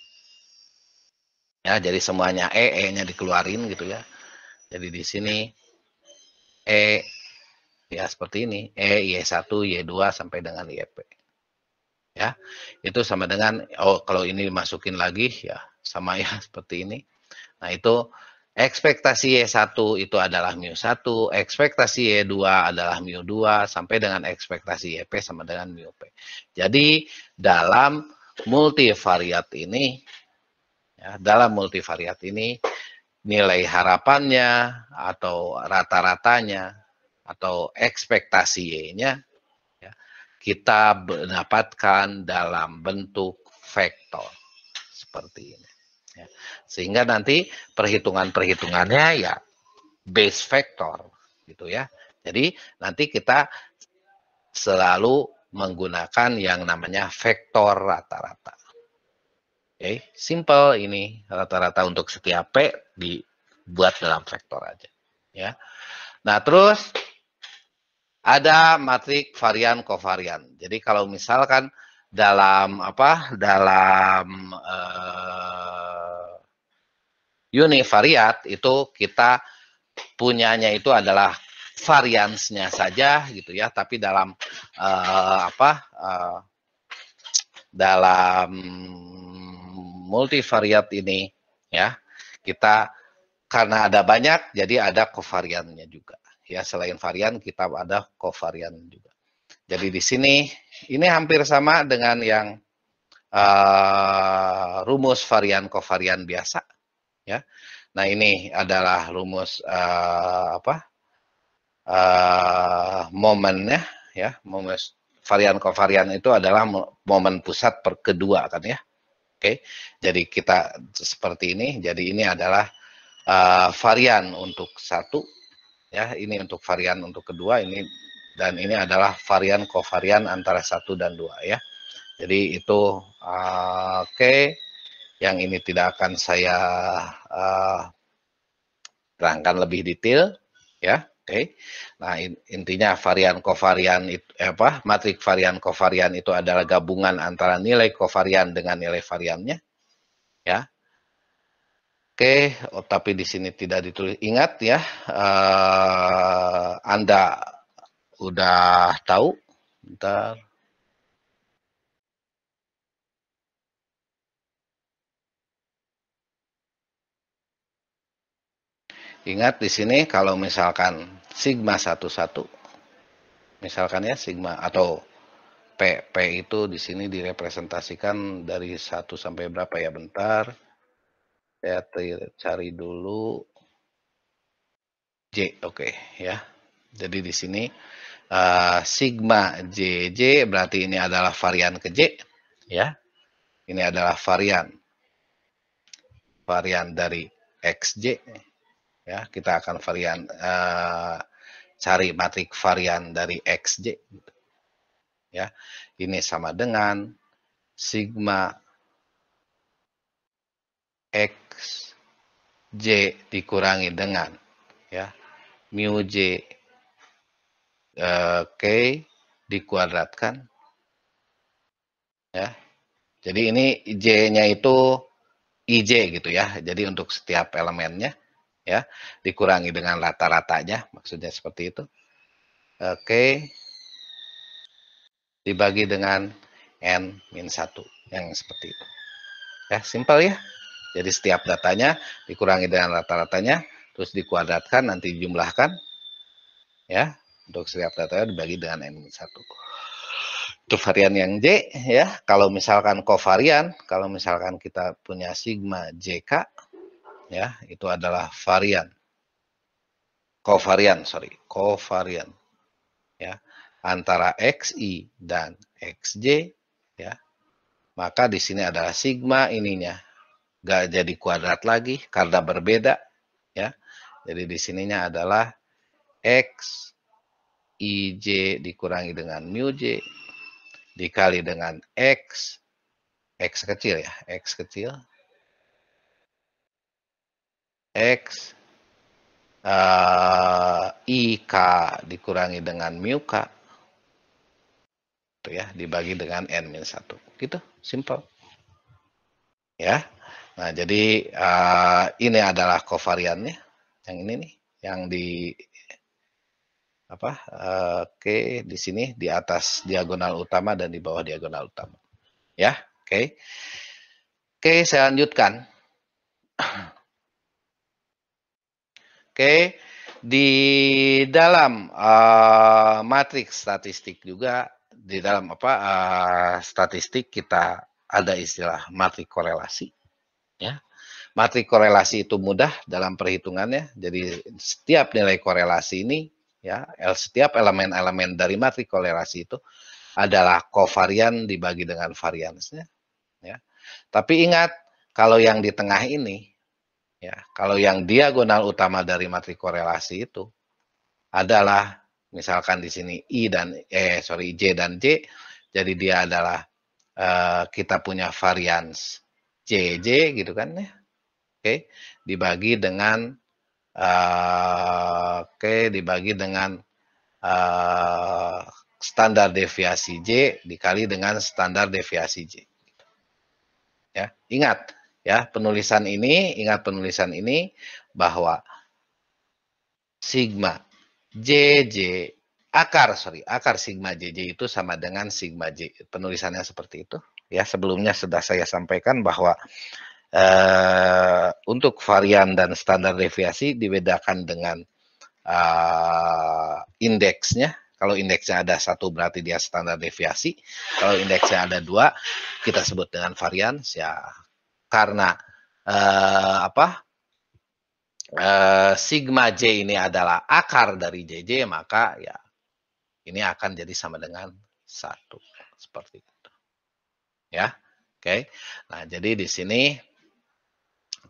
Ya, jadi semuanya E-nya dikeluarin gitu ya. Jadi di sini E ya seperti ini, E, Y1, Y2 sampai dengan YP. Ya. Itu sama dengan kalau ini dimasukin lagi ya sama ya seperti ini. Nah, itu ekspektasi Y1 itu adalah mu1, ekspektasi Y2 adalah mu2, sampai dengan ekspektasi YP sama dengan mu-P. Jadi, dalam multivariat ini, ya, nilai harapannya, atau rata-ratanya, atau ekspektasi Y-nya, ya, kita mendapatkan dalam bentuk vektor. Seperti ini. Ya. Sehingga nanti perhitungannya ya base vector gitu ya. Jadi nanti kita selalu menggunakan yang namanya vektor rata-rata. Oke, simple ini, rata-rata untuk setiap P dibuat dalam vektor aja ya. Nah, terus ada matrik varian kovarian. Jadi kalau misalkan dalam univariat itu kita punyanya itu adalah variansnya saja gitu ya, tapi dalam dalam multivariat ini ya, kita karena ada banyak jadi ada kovariannya juga ya, selain varian kita ada kovarian juga. Jadi di sini ini hampir sama dengan yang rumus varian kovarian biasa ya. Nah, ini adalah rumus momennya ya. Momen varian kovarian itu adalah momen pusat per kedua kan ya. Oke. Jadi kita seperti ini. Jadi ini adalah varian untuk satu, ya, ini untuk varian untuk kedua, ini dan ini adalah varian kovarian antara 1 dan 2 ya. Jadi itu oke. Yang ini tidak akan saya terangkan lebih detail ya. Oke. Nah, intinya varian kovarian itu matrik varian kovarian itu adalah gabungan antara nilai kovarian dengan nilai variannya ya. Oke, tapi di sini tidak ditulis. Ingat ya, Anda udah tahu. Bentar. Ingat di sini kalau misalkan sigma 11, misalkan ya sigma atau P itu di sini direpresentasikan dari 1 sampai berapa ya, bentar. Saya cari dulu J, oke ya. Jadi di sini sigma JJ berarti ini adalah varian ke J ya. Ini adalah varian dari XJ ya. Kita akan cari matrik varian dari XJ ya. Ini sama dengan sigma XJ dikurangi dengan ya mu J K dikuadratkan ya. Jadi ini J-nya itu IJ gitu ya. Jadi untuk setiap elemennya ya dikurangi dengan rata-ratanya, maksudnya seperti itu. Oke. Dibagi dengan N-1 yang seperti itu. Ya, simpel ya. Jadi setiap datanya dikurangi dengan rata-ratanya, terus dikuadratkan, nanti dijumlahkan ya. Untuk setiap datanya dibagi dengan N-1. Itu varian yang J ya. Kalau misalkan kovarian, kalau misalkan kita punya sigma JK ya, itu adalah kovarian ya antara XI dan XJ ya. Maka di sini adalah sigma ininya gak jadi kuadrat lagi karena berbeda ya. Jadi di sininya adalah X IJ dikurangi dengan mu J dikali dengan X kecil ya, X kecil, X IK dikurangi dengan mu K, itu ya, dibagi dengan N-1, gitu, simple. Ya, nah jadi ini adalah kovariannya, yang ini nih, yang di oke, di sini di atas diagonal utama dan di bawah diagonal utama. Ya, oke. Oke, saya lanjutkan. Oke, di dalam matriks statistik juga, di dalam statistik kita ada istilah matrik korelasi. Ya, matrik korelasi itu mudah dalam perhitungannya. Jadi setiap nilai korelasi ini, ya, setiap elemen-elemen dari matrik korelasi itu adalah kovarian dibagi dengan variansnya. Ya, tapi ingat kalau yang di tengah ini. Ya, kalau yang diagonal utama dari matrik korelasi itu adalah misalkan di sini J dan J, jadi dia adalah kita punya varians JJ gitu kan ya. Oke, dibagi dengan standar deviasi J dikali dengan standar deviasi J. Ya, ingat penulisan ini bahwa sigma JJ akar sigma JJ itu sama dengan sigma J. Penulisannya seperti itu. Ya, sebelumnya sudah saya sampaikan bahwa untuk varian dan standar deviasi dibedakan dengan indeksnya. Kalau indeksnya ada 1 berarti dia standar deviasi. Kalau indeksnya ada 2 kita sebut dengan varians ya. Karena sigma J ini adalah akar dari JJ, maka ya ini akan jadi sama dengan 1 seperti itu. Ya. Oke. Nah, jadi di sini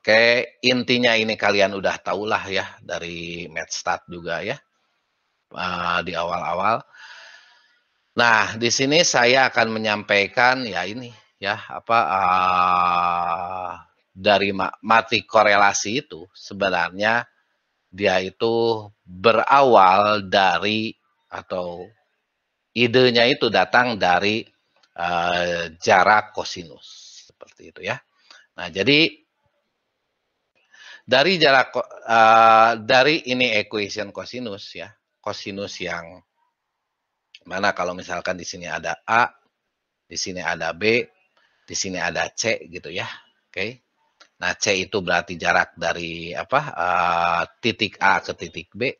Oke, intinya ini kalian udah tahulah ya dari MathStat juga ya di awal-awal. Nah, di sini saya akan menyampaikan ya ini ya apa dari mati korelasi itu sebenarnya dia itu berawal dari atau idenya itu datang dari jarak kosinus seperti itu ya. Nah, jadi dari jarak dari ini equation kosinus ya, kosinus yang mana kalau misalkan di sini ada A, di sini ada B, di sini ada C gitu ya. Oke. Nah, C itu berarti jarak dari apa? Titik A ke titik B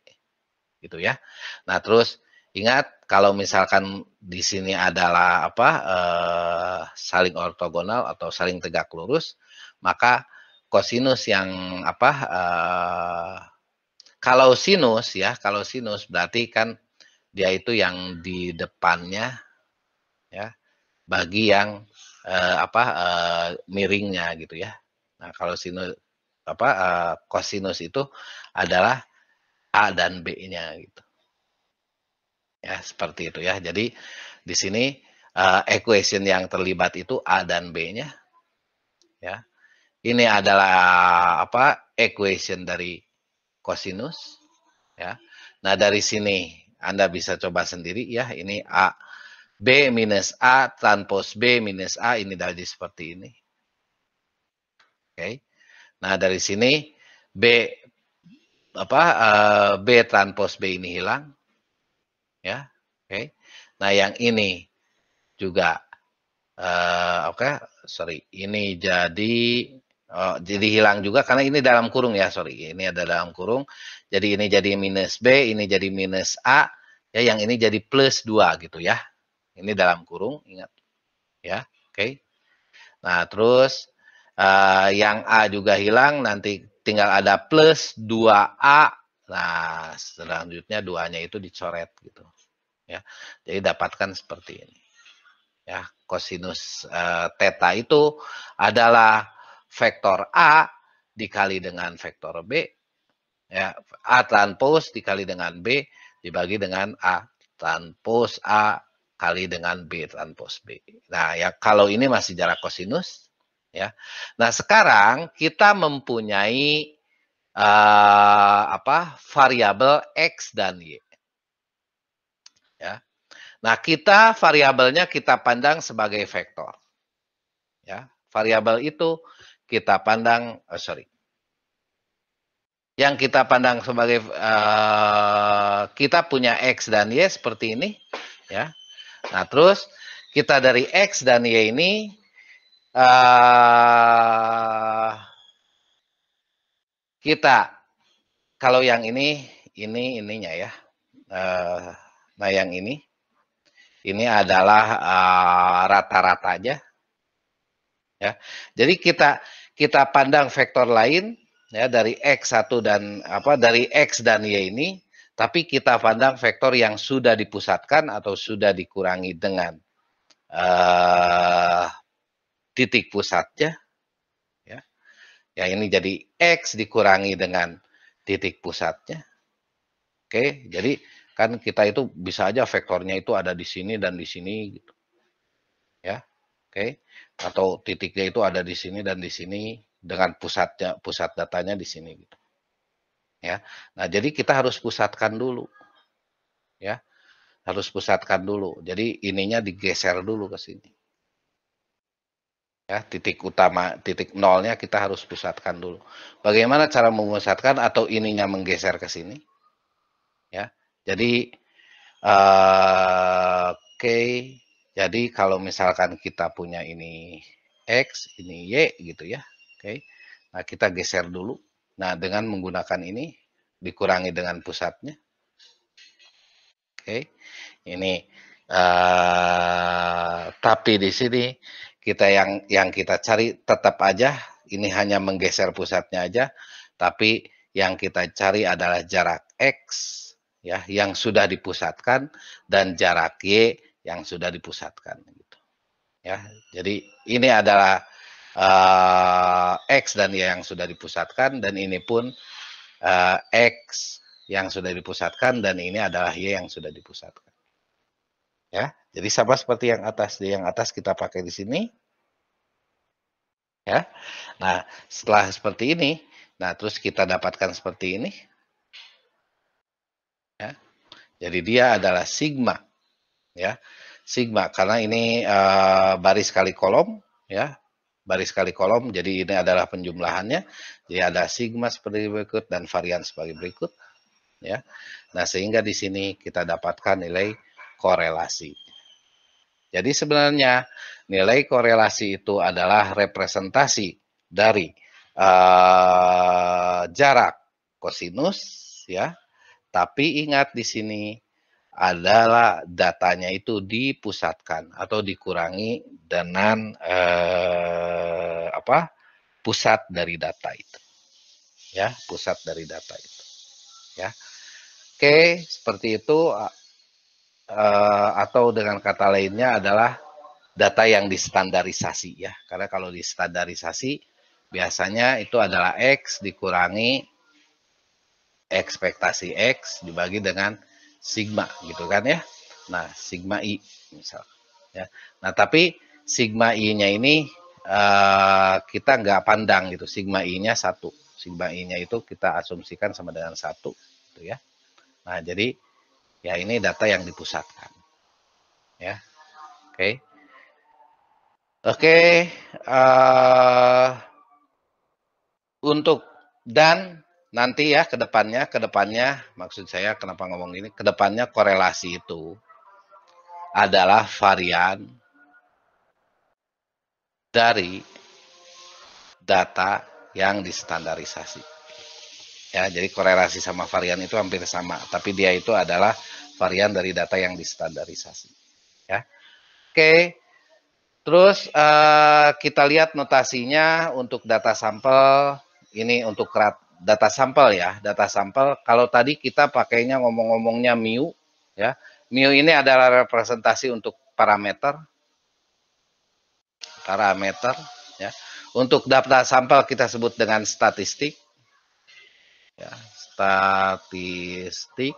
gitu ya. Nah, terus ingat kalau misalkan di sini adalah apa? Saling ortogonal atau saling tegak lurus, maka kosinus yang apa? Kalau sinus ya, kalau sinus berarti kan dia itu yang di depannya ya bagi yang miringnya gitu ya. Nah, kalau sinus kosinus itu adalah A dan B-nya gitu. Ya, seperti itu ya. Jadi di sini equation yang terlibat itu A dan B-nya ya. Ini adalah apa? Equation dari kosinus ya. Nah, dari sini Anda bisa coba sendiri ya. Ini A B minus A transpos B minus A ini dari seperti ini. Oke. Nah, dari sini B B transpos B ini hilang. Ya. Oke. Nah, yang ini juga ini jadi hilang juga karena ini dalam kurung ya, sorry. Ini ada dalam kurung. Jadi ini jadi minus B, ini jadi minus A, ya yang ini jadi plus 2 gitu ya. Ini dalam kurung, ingat. Ya, oke. Nah, terus yang A juga hilang, nanti tinggal ada plus 2A. Nah, selanjutnya 2-nya itu dicoret gitu. Ya. Jadi dapatkan seperti ini. Ya, kosinus theta itu adalah vektor A dikali dengan vektor B. Ya, A transpos dikali dengan B dibagi dengan A transpos A kali dengan B transpos B. Nah, ya kalau ini masih jarak kosinus ya. Nah, sekarang kita mempunyai variabel X dan Y. Ya. Nah, variabelnya kita pandang sebagai vektor. Ya, variabel itu kita pandang yang kita pandang sebagai kita punya X dan Y seperti ini ya. Nah, terus kita dari X dan Y ini kita kalau yang ininya ya. Nah, yang ini adalah rata-ratanya ya. Jadi kita pandang vektor lain ya dari X1 dan dari X dan Y ini, tapi kita pandang vektor yang sudah dipusatkan atau sudah dikurangi dengan titik pusatnya ya. Ya ini jadi X dikurangi dengan titik pusatnya. Oke, jadi kan kita itu bisa aja vektornya itu ada di sini dan di sini gitu. Ya. Oke. Atau titiknya itu ada di sini dan di sini dengan pusat datanya di sini gitu. Ya. Nah, jadi kita harus pusatkan dulu. Ya. Harus pusatkan dulu. Jadi ininya digeser dulu ke sini. Ya, titik utama, titik nolnya kita harus pusatkan dulu. Bagaimana cara memusatkan atau ininya menggeser ke sini? Ya. Jadi oke. Jadi kalau misalkan kita punya ini X, ini Y gitu ya. Oke. Nah, kita geser dulu. Nah, dengan menggunakan ini dikurangi dengan pusatnya. Oke. Ini tapi di sini kita yang kita cari tetap aja ini hanya menggeser pusatnya aja, tapi yang kita cari adalah jarak X ya yang sudah dipusatkan dan jarak Y yang sudah dipusatkan gitu. Ya. Jadi ini adalah X dan Y yang sudah dipusatkan, dan ini pun X yang sudah dipusatkan, dan ini adalah Y yang sudah dipusatkan. Ya, jadi sama seperti yang atas. Di yang atas kita pakai di sini. Ya. Nah, setelah seperti ini, nah terus kita dapatkan seperti ini. Ya. Jadi dia adalah sigma. Ya. Sigma karena ini baris kali kolom, ya. Baris kali kolom, jadi ini adalah penjumlahannya. Jadi ada sigma seperti berikut dan varian sebagai berikut. Ya. Nah, sehingga di sini kita dapatkan nilai korelasi. Jadi sebenarnya nilai korelasi itu adalah representasi dari jarak kosinus, ya. Tapi ingat di sini adalah datanya itu dipusatkan atau dikurangi dengan pusat dari data itu, ya, pusat dari data itu, ya. Oke, seperti itu. Atau dengan kata lainnya adalah data yang distandarisasi, ya. Karena kalau distandarisasi biasanya itu adalah X dikurangi ekspektasi X dibagi dengan sigma, gitu kan ya. Nah, sigma I misal, ya. Nah, tapi sigma I-nya ini kita nggak pandang gitu. Sigma I-nya 1. Sigma I-nya itu kita asumsikan sama dengan 1, gitu ya. Nah, jadi ya ini data yang dipusatkan. Ya. Oke. Oke, untuk dan nanti ya ke depannya maksud saya kenapa ngomong ini, ke depannya korelasi itu adalah varian dari data yang distandarisasi. Ya, jadi korelasi sama varian itu hampir sama, tapi dia itu adalah varian dari data yang distandarisasi. Ya. Oke. Terus kita lihat notasinya untuk data sampel. Ini untuk data sampel ya. Data sampel, kalau tadi kita pakainya ngomong-ngomongnya mu, ya. Mu ini adalah representasi untuk parameter. Ya. Untuk data sampel kita sebut dengan statistik. Ya, statistik.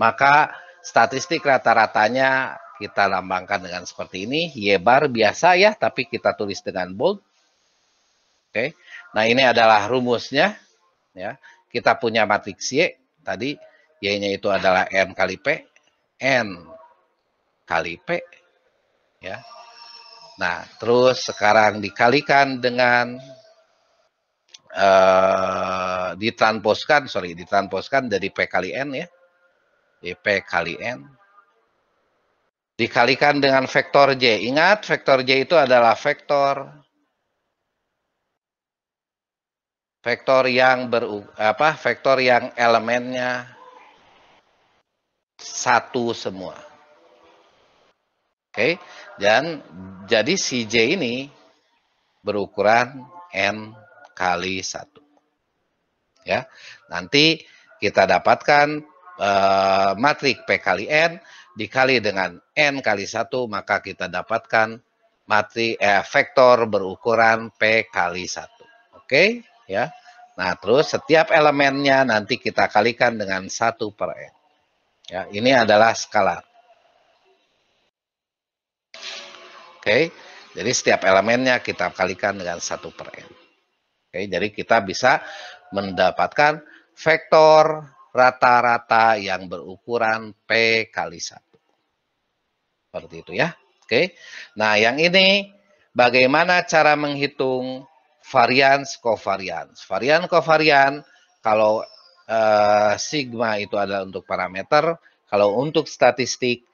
Maka statistik rata-ratanya kita lambangkan dengan seperti ini. Y bar biasa ya, tapi kita tulis dengan bold. Oke. Nah, ini adalah rumusnya. Ya. Kita punya matriks Y. Tadi Y-nya itu adalah N kali P. N kali P. Ya. Nah, terus sekarang dikalikan dengan ditransposkan jadi P kali N ya. Jadi P kali N. Dikalikan dengan vektor J. Ingat, vektor J itu adalah vektor yang elemennya 1 semua. Oke, dan jadi si J ini berukuran N kali 1. Ya, nanti kita dapatkan matrik P kali N dikali dengan N kali 1, maka kita dapatkan vektor berukuran P kali 1. Oke, ya. Nah, terus setiap elemennya nanti kita kalikan dengan 1 per N. Ya, ini adalah skalar. Oke, jadi setiap elemennya kita kalikan dengan 1 per N. Oke, jadi kita bisa mendapatkan vektor rata-rata yang berukuran P kali 1. Seperti itu ya. Oke. Nah, yang ini bagaimana cara menghitung varians covarians. Varian covarian kalau sigma itu adalah untuk parameter, kalau untuk statistik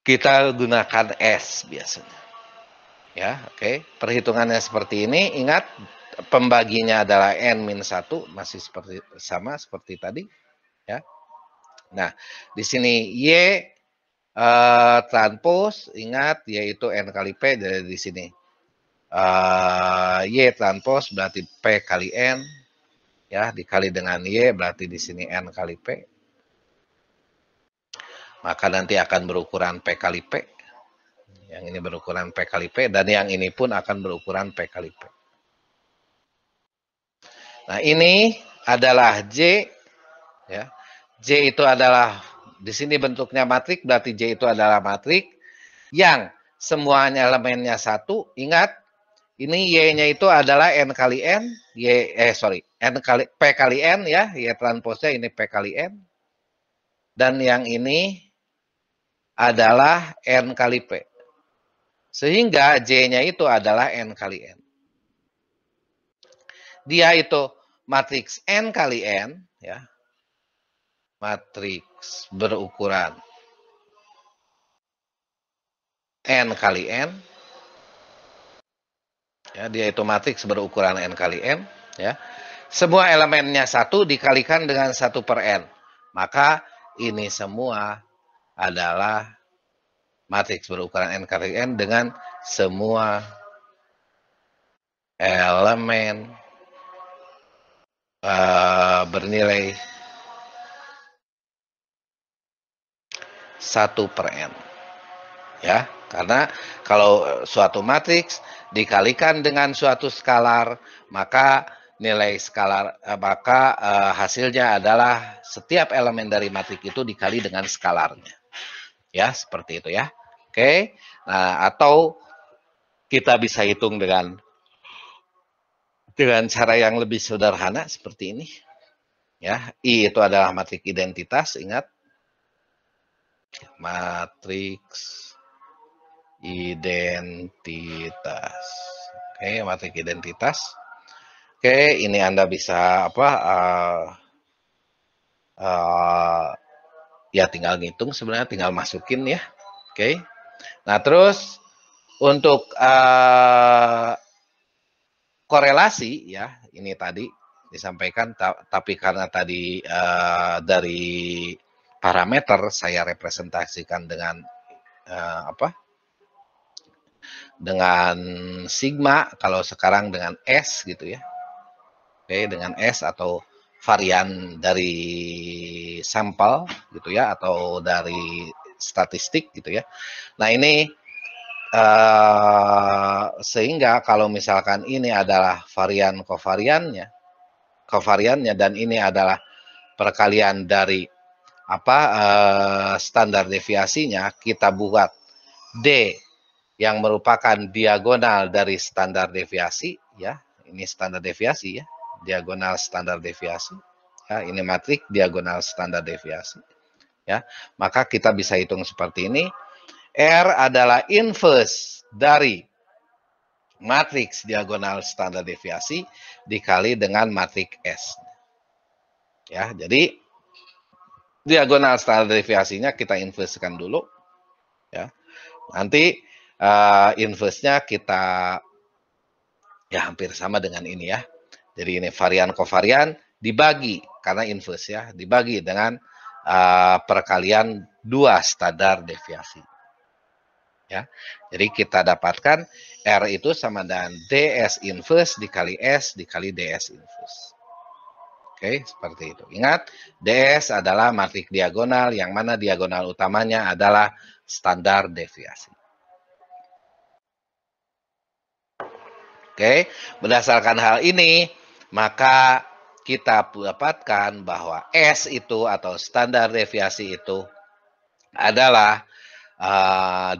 kita gunakan S biasanya. Ya, oke. Perhitungannya seperti ini. Ingat pembaginya adalah N-1, masih sama seperti tadi, ya. Nah, di sini Y transpose, ingat yaitu N kali P, dari di sini Y transpose berarti P kali N, ya, dikali dengan Y berarti di sini N kali P. Maka nanti akan berukuran P kali P, Yang ini berukuran P kali P, dan yang ini pun akan berukuran P kali P. Nah, ini adalah J, ya. J itu adalah, di sini bentuknya matrik, berarti J itu adalah matrik yang semuanya elemennya satu. Ingat, ini Y-nya itu adalah N kali N, N kali P kali N, ya, Y transposnya ini P kali N. Dan yang ini adalah N kali P. Sehingga J-nya itu adalah N kali N. Dia itu matriks N kali N, ya. Matriks berukuran N kali N. Ya, dia itu matriks berukuran N kali N, ya. Semua elemennya satu dikalikan dengan 1 per N. Maka ini semua adalah matriks berukuran N kali N dengan semua elemen bernilai 1 per N. Ya, karena kalau suatu matriks dikalikan dengan suatu skalar, maka nilai skalar, hasilnya adalah setiap elemen dari matriks itu dikali dengan skalarnya. Ya, seperti itu ya. Oke. Nah, atau kita bisa hitung dengan cara yang lebih sederhana seperti ini. Ya, I itu adalah matriks identitas, ingat. Matriks identitas. Oke, matriks identitas. Oke, ini Anda bisa ya tinggal ngitung, sebenarnya tinggal masukin ya. Oke. Nah, terus untuk korelasi ya, ini tadi disampaikan, tapi karena tadi dari parameter saya representasikan dengan dengan sigma, kalau sekarang dengan S gitu ya. Oke, dengan S atau varian dari sampel gitu ya, atau dari statistik gitu ya. Nah, ini sehingga kalau misalkan ini adalah varian kovariannya dan ini adalah perkalian dari standar deviasinya, kita buat D yang merupakan diagonal dari standar deviasi ya. Ini standar deviasi ya, diagonal standar deviasi. Ya, ini matrik diagonal standar deviasi. Ya, maka kita bisa hitung seperti ini. R adalah inverse dari matriks diagonal standar deviasi dikali dengan matriks S. Ya, jadi diagonal standar deviasinya kita inversekan dulu. Ya, nanti inverse-nya kita ya hampir sama dengan ini ya. Jadi ini varian kovarian dibagi, karena inverse ya, dibagi dengan perkalian 2 standar deviasi. Ya, jadi kita dapatkan R itu sama dengan DS inverse dikali S dikali DS inverse. Oke, seperti itu. Ingat, DS adalah matriks diagonal, yang mana diagonal utamanya adalah standar deviasi. Oke, berdasarkan hal ini, maka kita dapatkan bahwa S itu atau standar deviasi itu adalah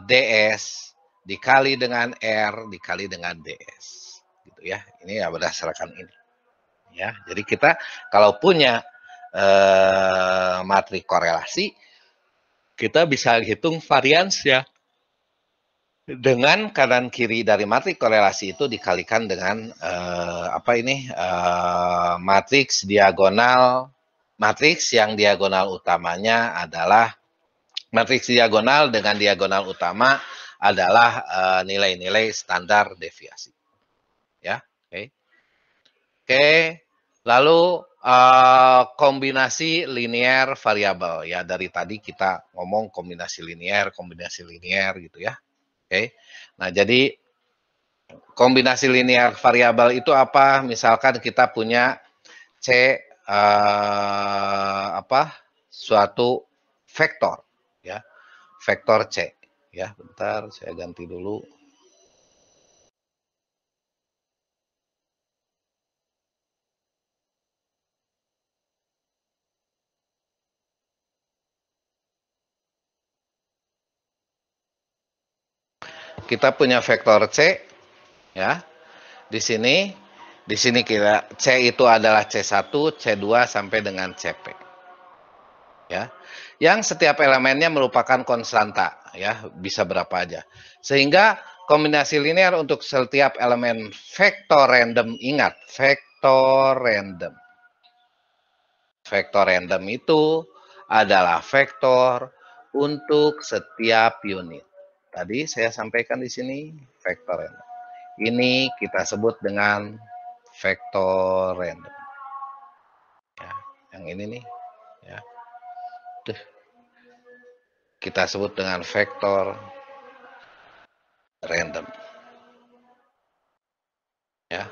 DS dikali dengan R dikali dengan DS, gitu ya. Ini ya berdasarkan ini. Ya, jadi kita kalau punya matriks korelasi, kita bisa hitung varians ya. Dengan kanan kiri dari matriks korelasi itu dikalikan dengan matriks diagonal, matriks yang diagonal utamanya adalah matriks diagonal dengan diagonal utama adalah nilai-nilai standar deviasi. Ya, oke. Oke, lalu kombinasi linear variabel ya, dari tadi kita ngomong kombinasi linear gitu ya. Oke. Nah, jadi kombinasi linear variabel itu apa? Misalkan kita punya C suatu vektor ya. Vektor C Ya, bentar saya ganti dulu. Kita punya vektor C ya. Di sini kita C itu adalah C1, C2 sampai dengan CP. Ya. Yang setiap elemennya merupakan konstanta ya, bisa berapa aja. Sehingga kombinasi linear untuk setiap elemen vektor random, ingat, vektor random. Vektor random itu adalah vektor untuk setiap unit. Tadi saya sampaikan di sini vektor random. Ini kita sebut dengan vektor random. Ya, yang ini nih, ya. Tuh. Kita sebut dengan vektor random. Ya.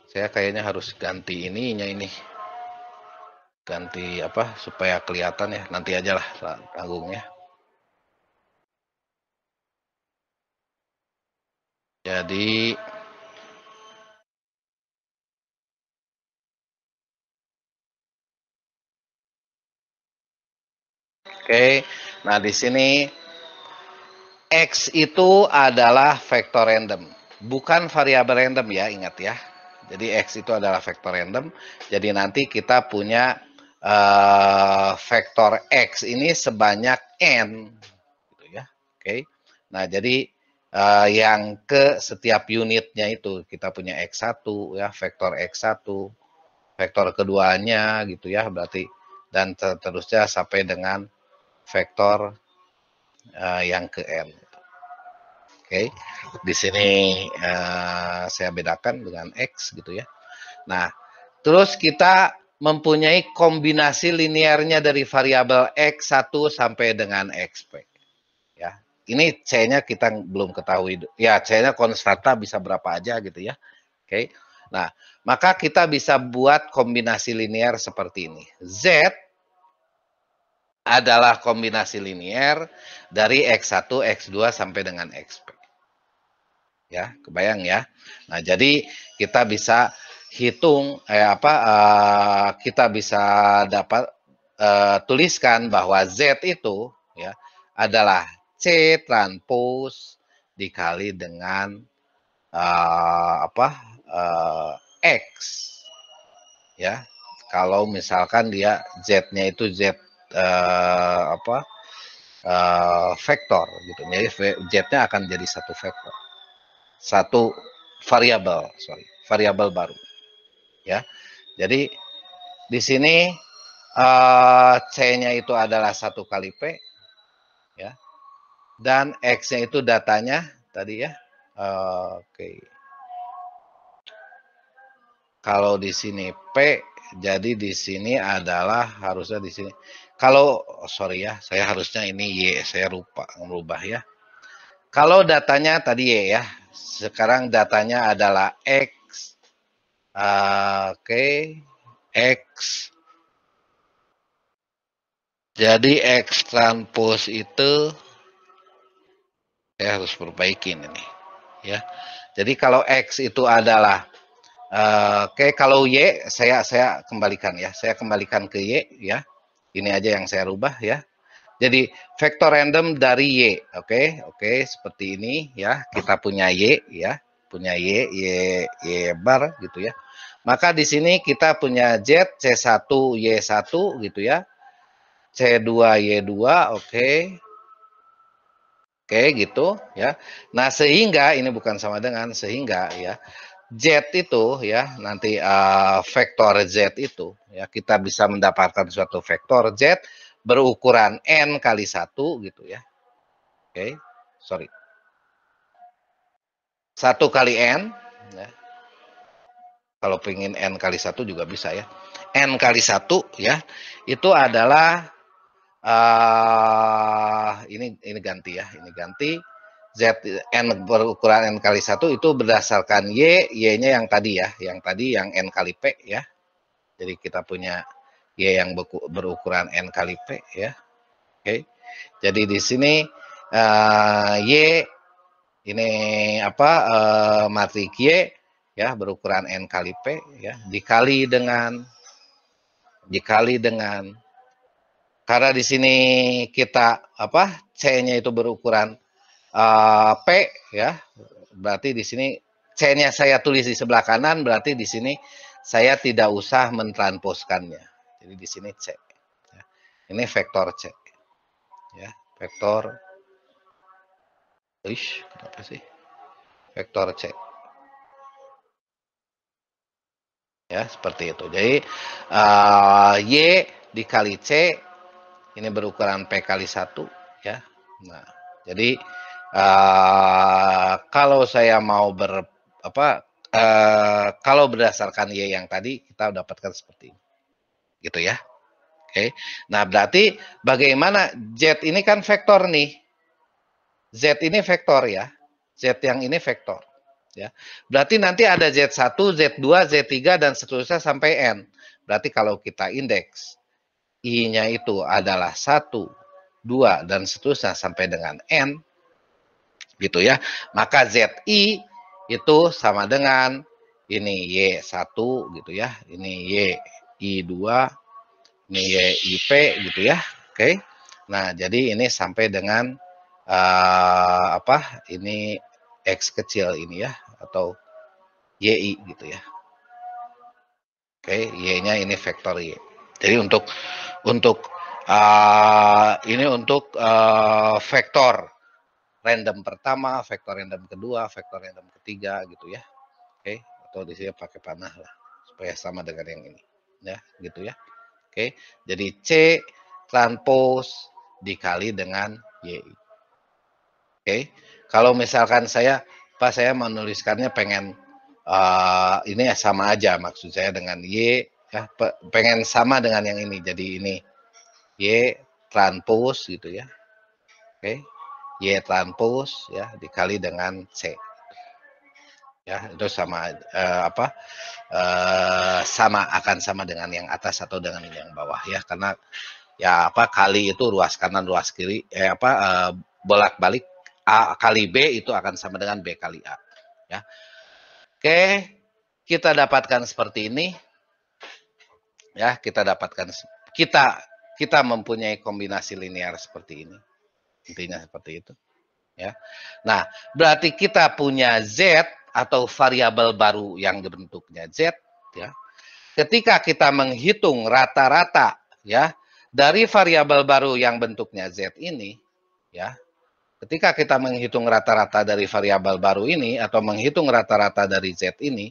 Saya kayaknya harus ganti ininya ini. Ganti apa supaya kelihatan ya. Nanti aja lah tanggungnya. Jadi oke, nah di sini X itu adalah vektor random, bukan variabel random ya, ingat ya. Jadi X itu adalah vektor random, jadi nanti kita punya vektor X ini sebanyak N, gitu ya. Oke, nah jadi yang ke setiap unitnya itu kita punya X1 ya, vektor X1, vektor keduanya gitu ya, berarti dan seterusnya sampai dengan vektor yang ke N. Oke, di sini saya bedakan dengan X gitu ya. Nah, terus kita mempunyai kombinasi linearnya dari variabel X1 sampai dengan XP. Ya, ini C-nya kita belum ketahui. Ya, C-nya konstanta bisa berapa aja gitu ya. Oke, nah, maka kita bisa buat kombinasi linear seperti ini. Z adalah kombinasi linear dari X1, X2 sampai dengan XP. Ya, kebayang ya. Nah, jadi kita bisa hitung kita bisa dapat tuliskan bahwa Z itu ya adalah C transpose dikali dengan X ya. Kalau misalkan dia Z-nya itu Z vektor gitu. Jadi Z-nya akan jadi satu vektor. Satu variabel baru ya. Jadi di sini C-nya itu adalah 1 kali P ya, dan X-nya itu datanya tadi ya. Oke. Kalau di sini P, jadi di sini adalah harusnya di sini. Kalau sorry ya, saya harusnya ini Y, saya lupa merubah ya. Kalau datanya tadi Y ya, sekarang datanya adalah X. Oke, X. Jadi X transpose itu saya harus perbaikin ini, ya. Jadi kalau X itu adalah kalau Y saya kembalikan ya, saya kembalikan ke Y ya. Ini aja yang saya rubah ya. Jadi vektor random dari Y, oke, seperti ini ya. Kita punya Y ya, punya Y bar gitu ya. Maka di sini kita punya Z C1 Y1 gitu ya. C2 Y2, oke. Oke, gitu ya. Nah, sehingga ini bukan sama dengan sehingga ya. Z itu ya, nanti vektor Z itu ya, kita bisa mendapatkan suatu vektor Z berukuran N kali 1 gitu ya. Oke, sorry. 1 kali N ya. Kalau pengen N kali 1 juga bisa ya. N kali 1 ya, itu adalah ini ganti ya, ini ganti Z N berukuran N kali 1 itu berdasarkan Y-nya yang tadi ya, yang N kali P ya. Jadi kita punya Y yang berukuran N kali P ya. Oke. Jadi di sini Y ini apa matrik Y ya berukuran N kali P ya dikali dengan karena di sini kita apa C-nya itu berukuran P ya berarti di sini C-nya saya tulis di sebelah kanan berarti di sini saya tidak usah mentransposkannya jadi di sini C ya. Ini vektor C ya vektor kenapa sih vektor C ya seperti itu jadi Y dikali C ini berukuran P kali 1 ya nah jadi kalau saya mau kalau berdasarkan Y yang tadi kita dapatkan seperti ini gitu ya oke nah berarti bagaimana Z ini kan vektor nih Z ini vektor ya Z yang ini vektor ya. Berarti nanti ada Z1, Z2, Z3 dan seterusnya sampai N. Berarti kalau kita indeks I-nya itu adalah 1, 2 dan seterusnya sampai dengan N gitu ya. Maka ZI itu sama dengan ini Y1 gitu ya. Ini YI2, ini YIP gitu ya. Oke. Nah, jadi ini sampai dengan ini X kecil ini ya atau YI gitu ya. Oke, Y-nya ini vektor Y. Jadi untuk ini untuk vektor random pertama, vektor random kedua, vektor random ketiga gitu ya. Oke, atau di sini pakai panah lah supaya sama dengan yang ini. Ya, gitu ya. Oke, jadi C transpose dikali dengan YI. Oke, kalau misalkan saya menuliskannya pengen ini ya sama aja maksud saya dengan Y ya pengen sama dengan yang ini jadi ini Y transpose gitu ya oke Y transpose ya dikali dengan C ya itu sama sama dengan yang atas atau dengan yang bawah ya karena ya kali itu ruas kanan ruas kiri bolak-balik A kali B itu akan sama dengan B kali A ya oke kita dapatkan seperti ini ya kita mempunyai kombinasi linear seperti ini intinya seperti itu ya nah berarti kita punya Z atau variabel baru yang bentuknya Z ya ketika kita menghitung rata-rata ya dari variabel baru yang bentuknya Z ini ya ketika kita menghitung rata-rata dari variabel baru ini atau menghitung rata-rata dari Z ini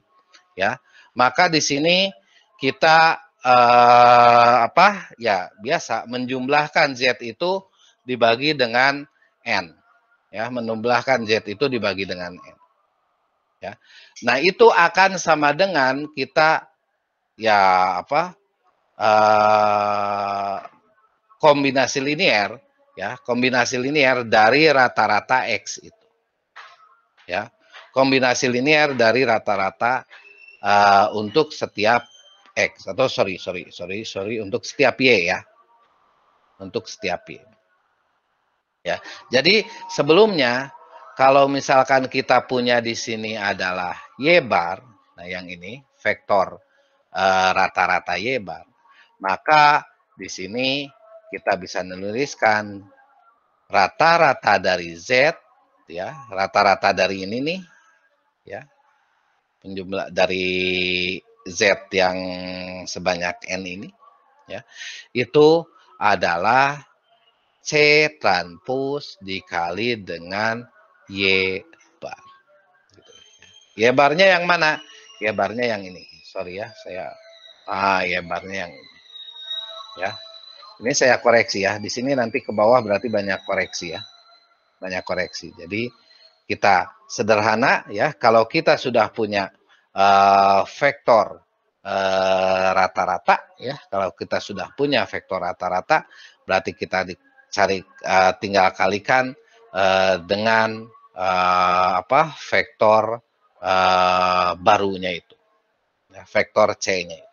ya maka di sini kita biasa menjumlahkan Z itu dibagi dengan N ya menjumlahkan Z itu dibagi dengan N ya nah itu akan sama dengan kita ya kombinasi linear ya kombinasi linear dari rata-rata X itu ya kombinasi linear dari rata-rata untuk setiap X atau sorry untuk setiap Y ya untuk setiap Y ya jadi sebelumnya kalau misalkan kita punya di sini adalah Y bar nah yang ini vektor rata-rata Y bar maka di sini kita bisa menuliskan rata-rata dari Z ya rata-rata dari ini nih ya penjumlah dari Z yang sebanyak N ini ya itu adalah C transpose dikali dengan Y bar gitu. Y barnya yang mana Y barnya yang ini sorry ya saya Y barnya yang ini ya ini saya koreksi ya. Di sini nanti ke bawah berarti banyak koreksi ya. Banyak koreksi. Jadi kita sederhana ya. Kalau kita sudah punya vektor rata-rata ya. Kalau kita sudah punya vektor rata-rata, berarti kita dicari tinggal kalikan dengan vektor barunya itu. Ya, vektor C-nya.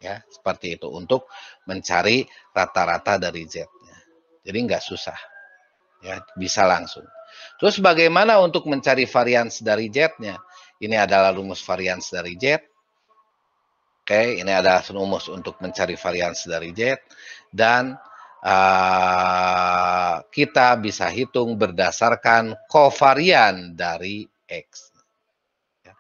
Ya, seperti itu untuk mencari rata-rata dari Z-nya. Jadi nggak susah. Ya, bisa langsung. Terus bagaimana untuk mencari varians dari Z-nya? Ini adalah rumus varians dari Z. Oke, ini adalah rumus untuk mencari varians dari Z. Dan kita bisa hitung berdasarkan kovarian dari X. Ya.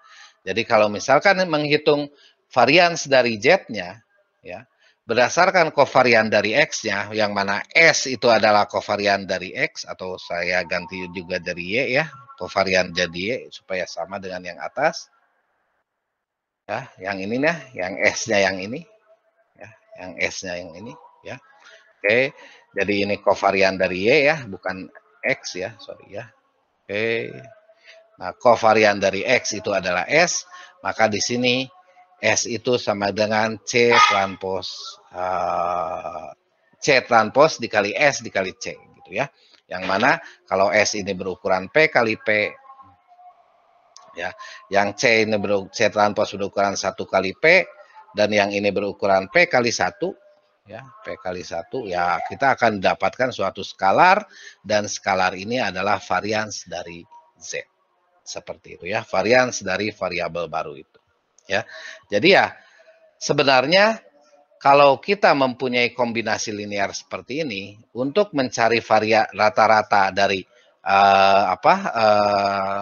Jadi kalau misalkan menghitung varians dari Z-nya, ya, berdasarkan kovarian dari X-nya, yang mana S itu adalah kovarian dari X, atau saya ganti juga dari Y ya, kovarian jadi Y, supaya sama dengan yang atas. Ya, yang ini nah, yang S-nya yang ini. Ya, yang S-nya yang ini. Ya. Oke, jadi ini kovarian dari Y ya, bukan X ya, sorry ya. Oke, nah kovarian dari X itu adalah S, maka di sini S itu sama dengan C transpos dikali S dikali C gitu ya. Yang mana kalau S ini berukuran P kali P ya, yang C ini C transpos berukuran 1 kali P dan yang ini berukuran P kali 1 ya, P kali 1 ya, kita akan mendapatkan suatu skalar dan skalar ini adalah varians dari Z. Seperti itu ya, varians dari variabel baru itu. Ya. Jadi ya sebenarnya kalau kita mempunyai kombinasi linear seperti ini untuk mencari rata-rata dari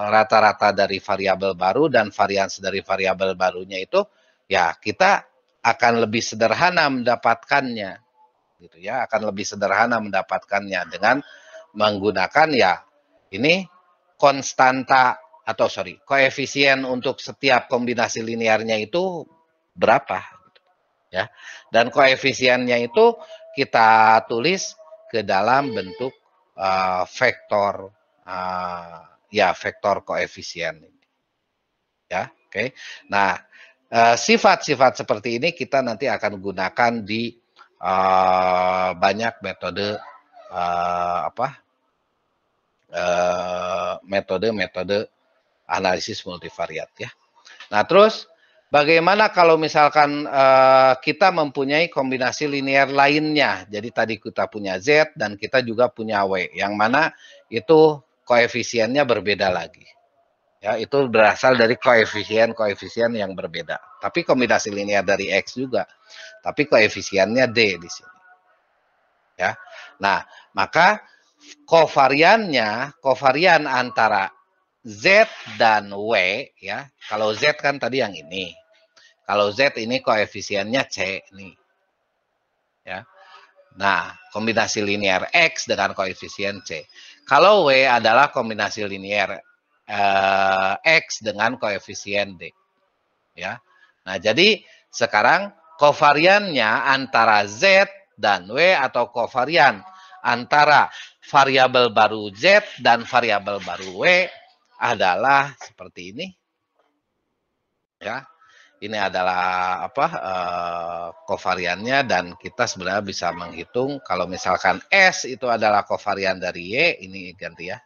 rata-rata dari variabel baru dan varians dari variabel barunya itu ya kita akan lebih sederhana mendapatkannya gitu ya, akan lebih sederhana mendapatkannya dengan menggunakan ya ini konstanta atau koefisien untuk setiap kombinasi linearnya itu berapa gitu, ya. Dan koefisiennya itu kita tulis ke dalam bentuk vektor vektor koefisien ya. Oke. Nah, sifat-sifat seperti ini kita nanti akan gunakan di banyak metode metode analisis multivariat ya. Nah, terus bagaimana kalau misalkan kita mempunyai kombinasi linear lainnya? Jadi tadi kita punya Z dan kita juga punya W, yang mana itu koefisiennya berbeda lagi. Ya, itu berasal dari koefisien yang berbeda. Tapi kombinasi linear dari X juga. Tapi koefisiennya D di sini. Ya. Nah, maka kovarian antara Z dan W ya. Kalau Z kan tadi yang ini. Kalau Z ini koefisiennya C nih. Ya. Nah, kombinasi linear X dengan koefisien C. Kalau W adalah kombinasi linear X dengan koefisien D. Ya. Nah, jadi sekarang kovariannya antara Z dan W atau kovarian antara variabel baru Z dan variabel baru W adalah seperti ini. Ya. Ini adalah kovariannya dan kita sebenarnya bisa menghitung kalau misalkan S itu adalah kovarian dari Y, ini ganti ya.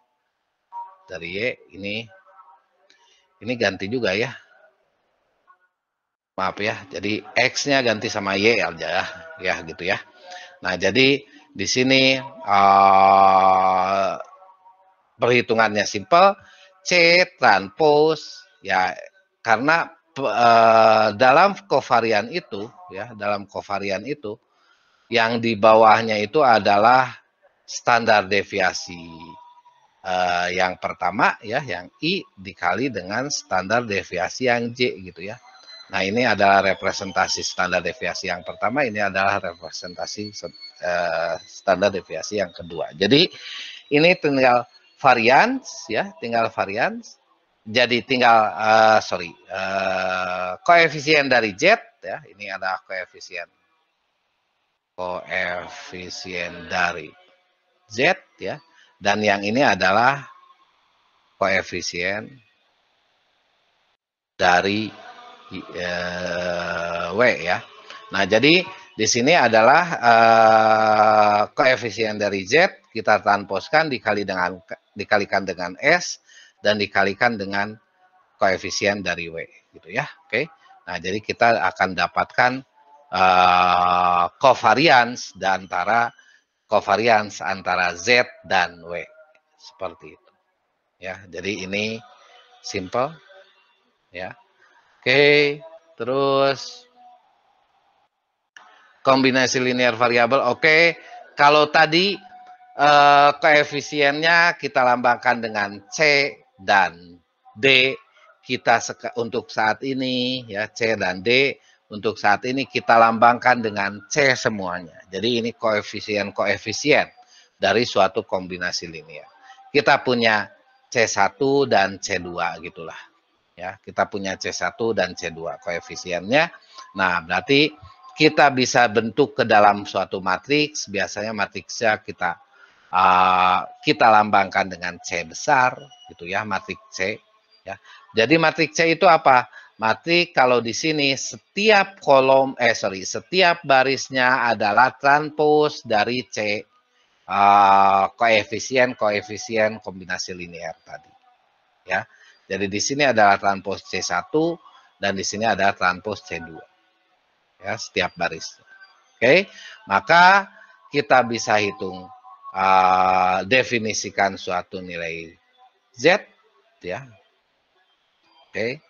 Dari Y ini ganti juga ya. Maaf ya. Jadi X-nya ganti sama Y aja ya gitu ya. Nah, jadi di sini perhitungannya simple, C transpos ya, karena dalam kovarian itu ya, yang di bawahnya itu adalah standar deviasi yang pertama ya, yang I dikali dengan standar deviasi yang J gitu ya. Nah, ini adalah representasi standar deviasi yang pertama, ini adalah representasi standar deviasi yang kedua. Jadi ini tinggal varians ya, Jadi tinggal koefisien dari Z ya, ini ada koefisien dari Z ya, dan yang ini adalah koefisien dari W ya. Nah, jadi di sini adalah koefisien dari Z kita transposkan dikalikan dengan S dan dikalikan dengan koefisien dari W gitu ya. Oke. Nah, jadi kita akan dapatkan kovarians antara Z dan W seperti itu. Ya, jadi ini simple ya. Oke, terus kombinasi linear variabel. Oke, kalau tadi koefisiennya kita lambangkan dengan C dan D. Kita untuk saat ini ya C dan D untuk saat ini kita lambangkan dengan C semuanya. Jadi ini koefisien dari suatu kombinasi linear. Kita punya C1 dan C2 gitulah. Ya, kita punya C1 dan C2 koefisiennya. Nah, berarti kita bisa bentuk ke dalam suatu matriks. Biasanya matriksnya kita lambangkan dengan C besar gitu ya, matriks C ya. Jadi matriks C itu apa? Matriks kalau di sini setiap setiap barisnya adalah transpos dari C koefisien kombinasi linear tadi ya. Jadi di sini adalah transpos C1 dan di sini adalah transpos C2 ya, setiap baris. Oke, maka kita bisa hitung definisikan suatu nilai Z ya. Oke.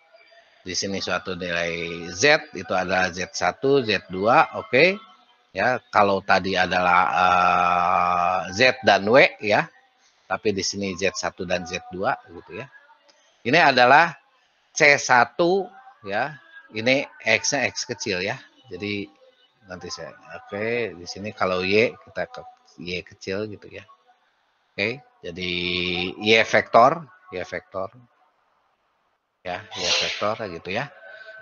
Di sini suatu nilai Z itu adalah Z1, Z2, oke. Ya, kalau tadi adalah Z dan W ya. Tapi di sini Z1 dan Z2 gitu ya. Ini adalah C1 ya. Ini X-nya X kecil ya. Jadi nanti saya oke, di sini kalau Y kita ke Y kecil gitu ya. Oke, jadi Y vektor ya, Y vektor gitu ya.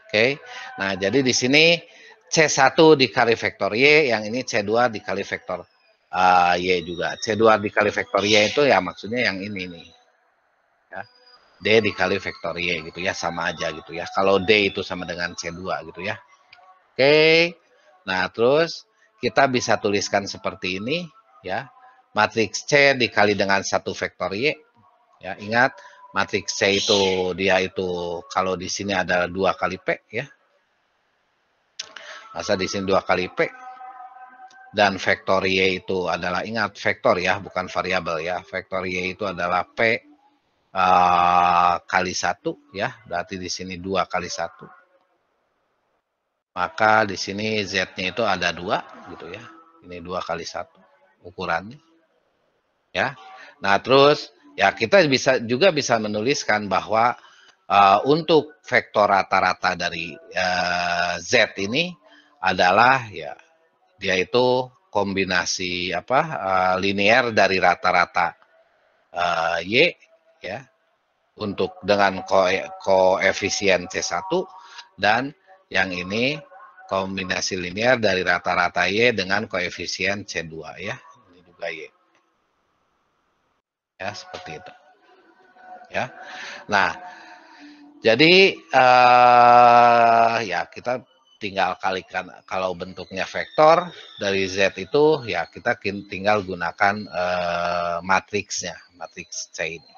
Oke. Nah, jadi di sini C1 dikali vektor Y, yang ini C2 dikali vektor Y juga. C2 dikali vektor Y itu ya maksudnya yang ini nih. Ya. D dikali vektor Y gitu ya, sama aja gitu ya. Kalau D itu sama dengan C2 gitu ya. Oke. Nah, terus kita bisa tuliskan seperti ini ya. Matriks C dikali dengan 1 vektor Y. Ya, ingat matriks C itu dia itu kalau di sini adalah 2 kali P ya. Masa di sini 2 kali P. Dan vektor Y itu adalah, ingat vektor ya, bukan variabel ya. Vektor Y itu adalah P kali 1 ya. Berarti di sini 2 kali 1. Maka di sini Z-nya itu ada 2 gitu ya. Ini 2 kali 1 ukurannya. Ya. Nah, terus ya kita juga bisa menuliskan bahwa untuk vektor rata-rata dari Z ini adalah ya dia itu kombinasi linear dari rata-rata Y ya untuk dengan koefisien C1 dan yang ini kombinasi linear dari rata-rata Y dengan koefisien C2 ya. Ini juga Y. Ya, seperti itu. Ya. Nah, jadi ya kita tinggal kalikan, kalau bentuknya vektor dari Z itu ya kita tinggal gunakan matriksnya, matriks C ini.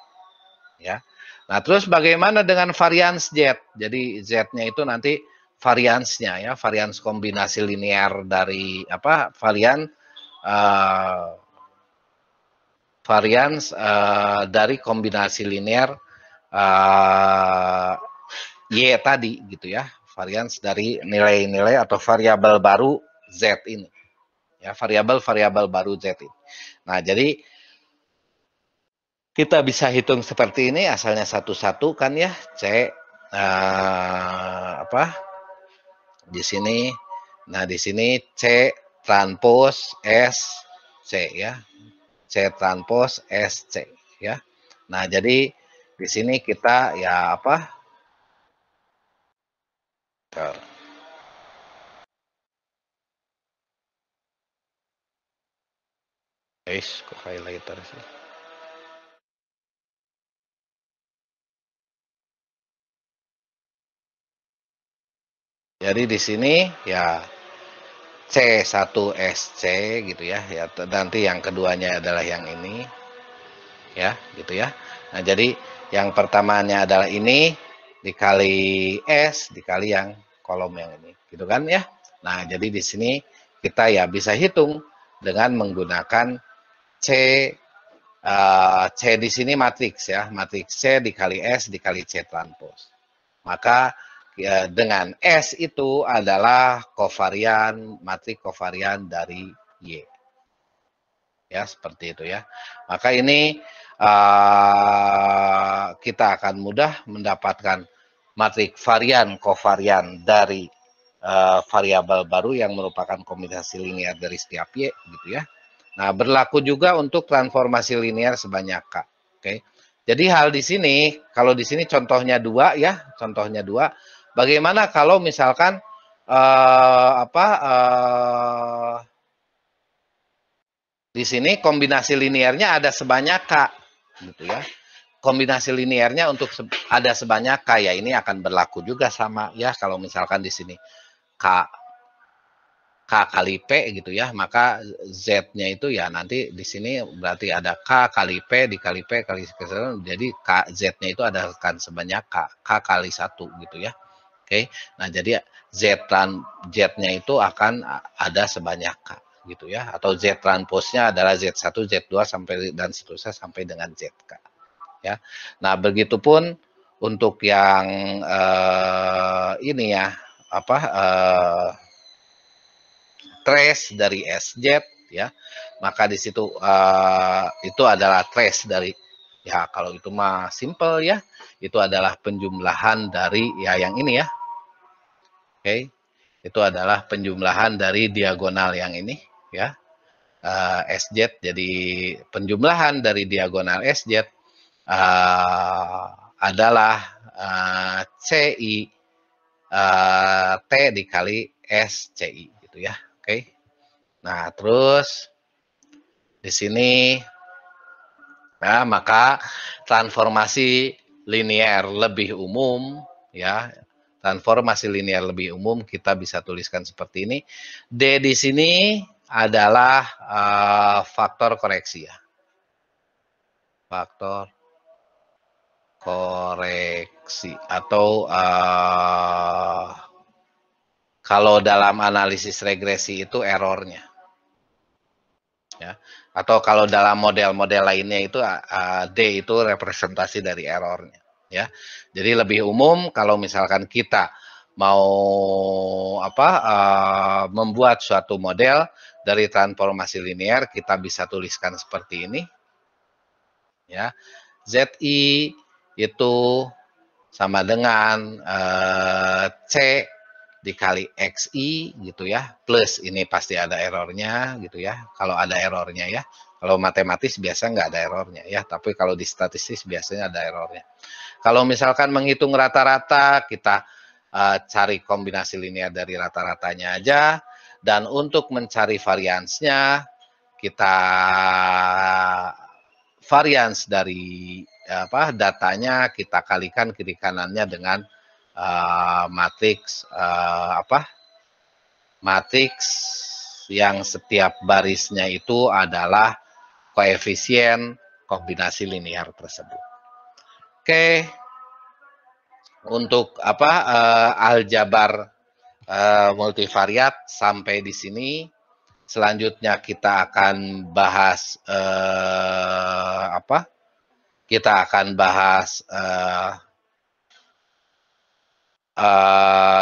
Ya. Nah, terus bagaimana dengan varians Z? Jadi Z-nya itu nanti variansnya ya, varians kombinasi linear dari varians dari kombinasi linear Y tadi gitu ya, varians dari nilai-nilai atau variabel baru Z ini ya, variabel baru Z ini. Nah, jadi kita bisa hitung seperti ini, asalnya satu-satu kan ya, C di sini. Nah, di sini C transpos S C ya. C transpos SC ya. Nah, jadi di sini kita ya kok highlighter sih. Jadi di sini ya C1SC gitu ya. Ya, nanti yang keduanya adalah yang ini. Ya, gitu ya. Nah, jadi yang pertamanya adalah ini dikali S dikali yang kolom yang ini, gitu kan ya. Nah, jadi di sini kita ya bisa hitung dengan menggunakan C C di sini matriks ya, matriks C dikali S dikali C transpose. Maka ya, dengan S itu adalah kovarian, matriks kovarian dari Y. Ya, seperti itu ya. Maka ini kita akan mudah mendapatkan matriks varian kovarian dari variabel baru yang merupakan kombinasi linear dari setiap Y gitu ya. Nah, berlaku juga untuk transformasi linear sebanyak K. Oke. Jadi hal di sini, kalau di sini contohnya 2 ya, contohnya 2. Bagaimana kalau misalkan di sini kombinasi linearnya ada sebanyak K gitu ya. Kombinasi linearnya untuk ada sebanyak K ya, ini akan berlaku juga sama ya kalau misalkan di sini K kali P gitu ya, maka Z-nya itu ya nanti di sini berarti ada K kali P dikali P kali jadi Z-nya itu ada kan sebanyak K kali 1 gitu ya. Oke. Nah, jadi Z-nya itu akan ada sebanyak K gitu ya, atau Z transpose-nya adalah Z1, Z2 sampai dan seterusnya sampai dengan ZK ya. Nah, begitupun untuk yang ini ya, trace dari SZ ya, maka di situ itu adalah trace dari ya, kalau itu mah simple ya, itu adalah penjumlahan dari ya yang ini ya. Oke, itu adalah penjumlahan dari diagonal yang ini ya, SZ. Jadi penjumlahan dari diagonal SZ adalah CI T dikali SCI gitu ya. Oke. Nah, terus di sini ya, maka transformasi linear lebih umum ya. Transformasi linear lebih umum kita bisa tuliskan seperti ini. D di sini adalah faktor koreksi ya. Faktor koreksi atau kalau dalam analisis regresi itu errornya. Ya. Atau kalau dalam model-model lainnya itu D itu representasi dari errornya. Ya. Jadi lebih umum kalau misalkan kita mau membuat suatu model dari transformasi linear, kita bisa tuliskan seperti ini. Ya. ZI itu sama dengan C dikali XI gitu ya, plus ini pasti ada errornya gitu ya, kalau ada errornya ya. Kalau matematis biasa nggak ada errornya ya, tapi kalau di statistik biasanya ada errornya. Kalau misalkan menghitung rata-rata, kita cari kombinasi linear dari rata-ratanya aja, dan untuk mencari variansnya, kita varians dari datanya kita kalikan kiri kanannya dengan matriks matriks yang setiap barisnya itu adalah koefisien kombinasi linear tersebut. Oke, untuk aljabar multivariat sampai di sini. Selanjutnya kita akan bahas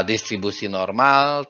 distribusi normal.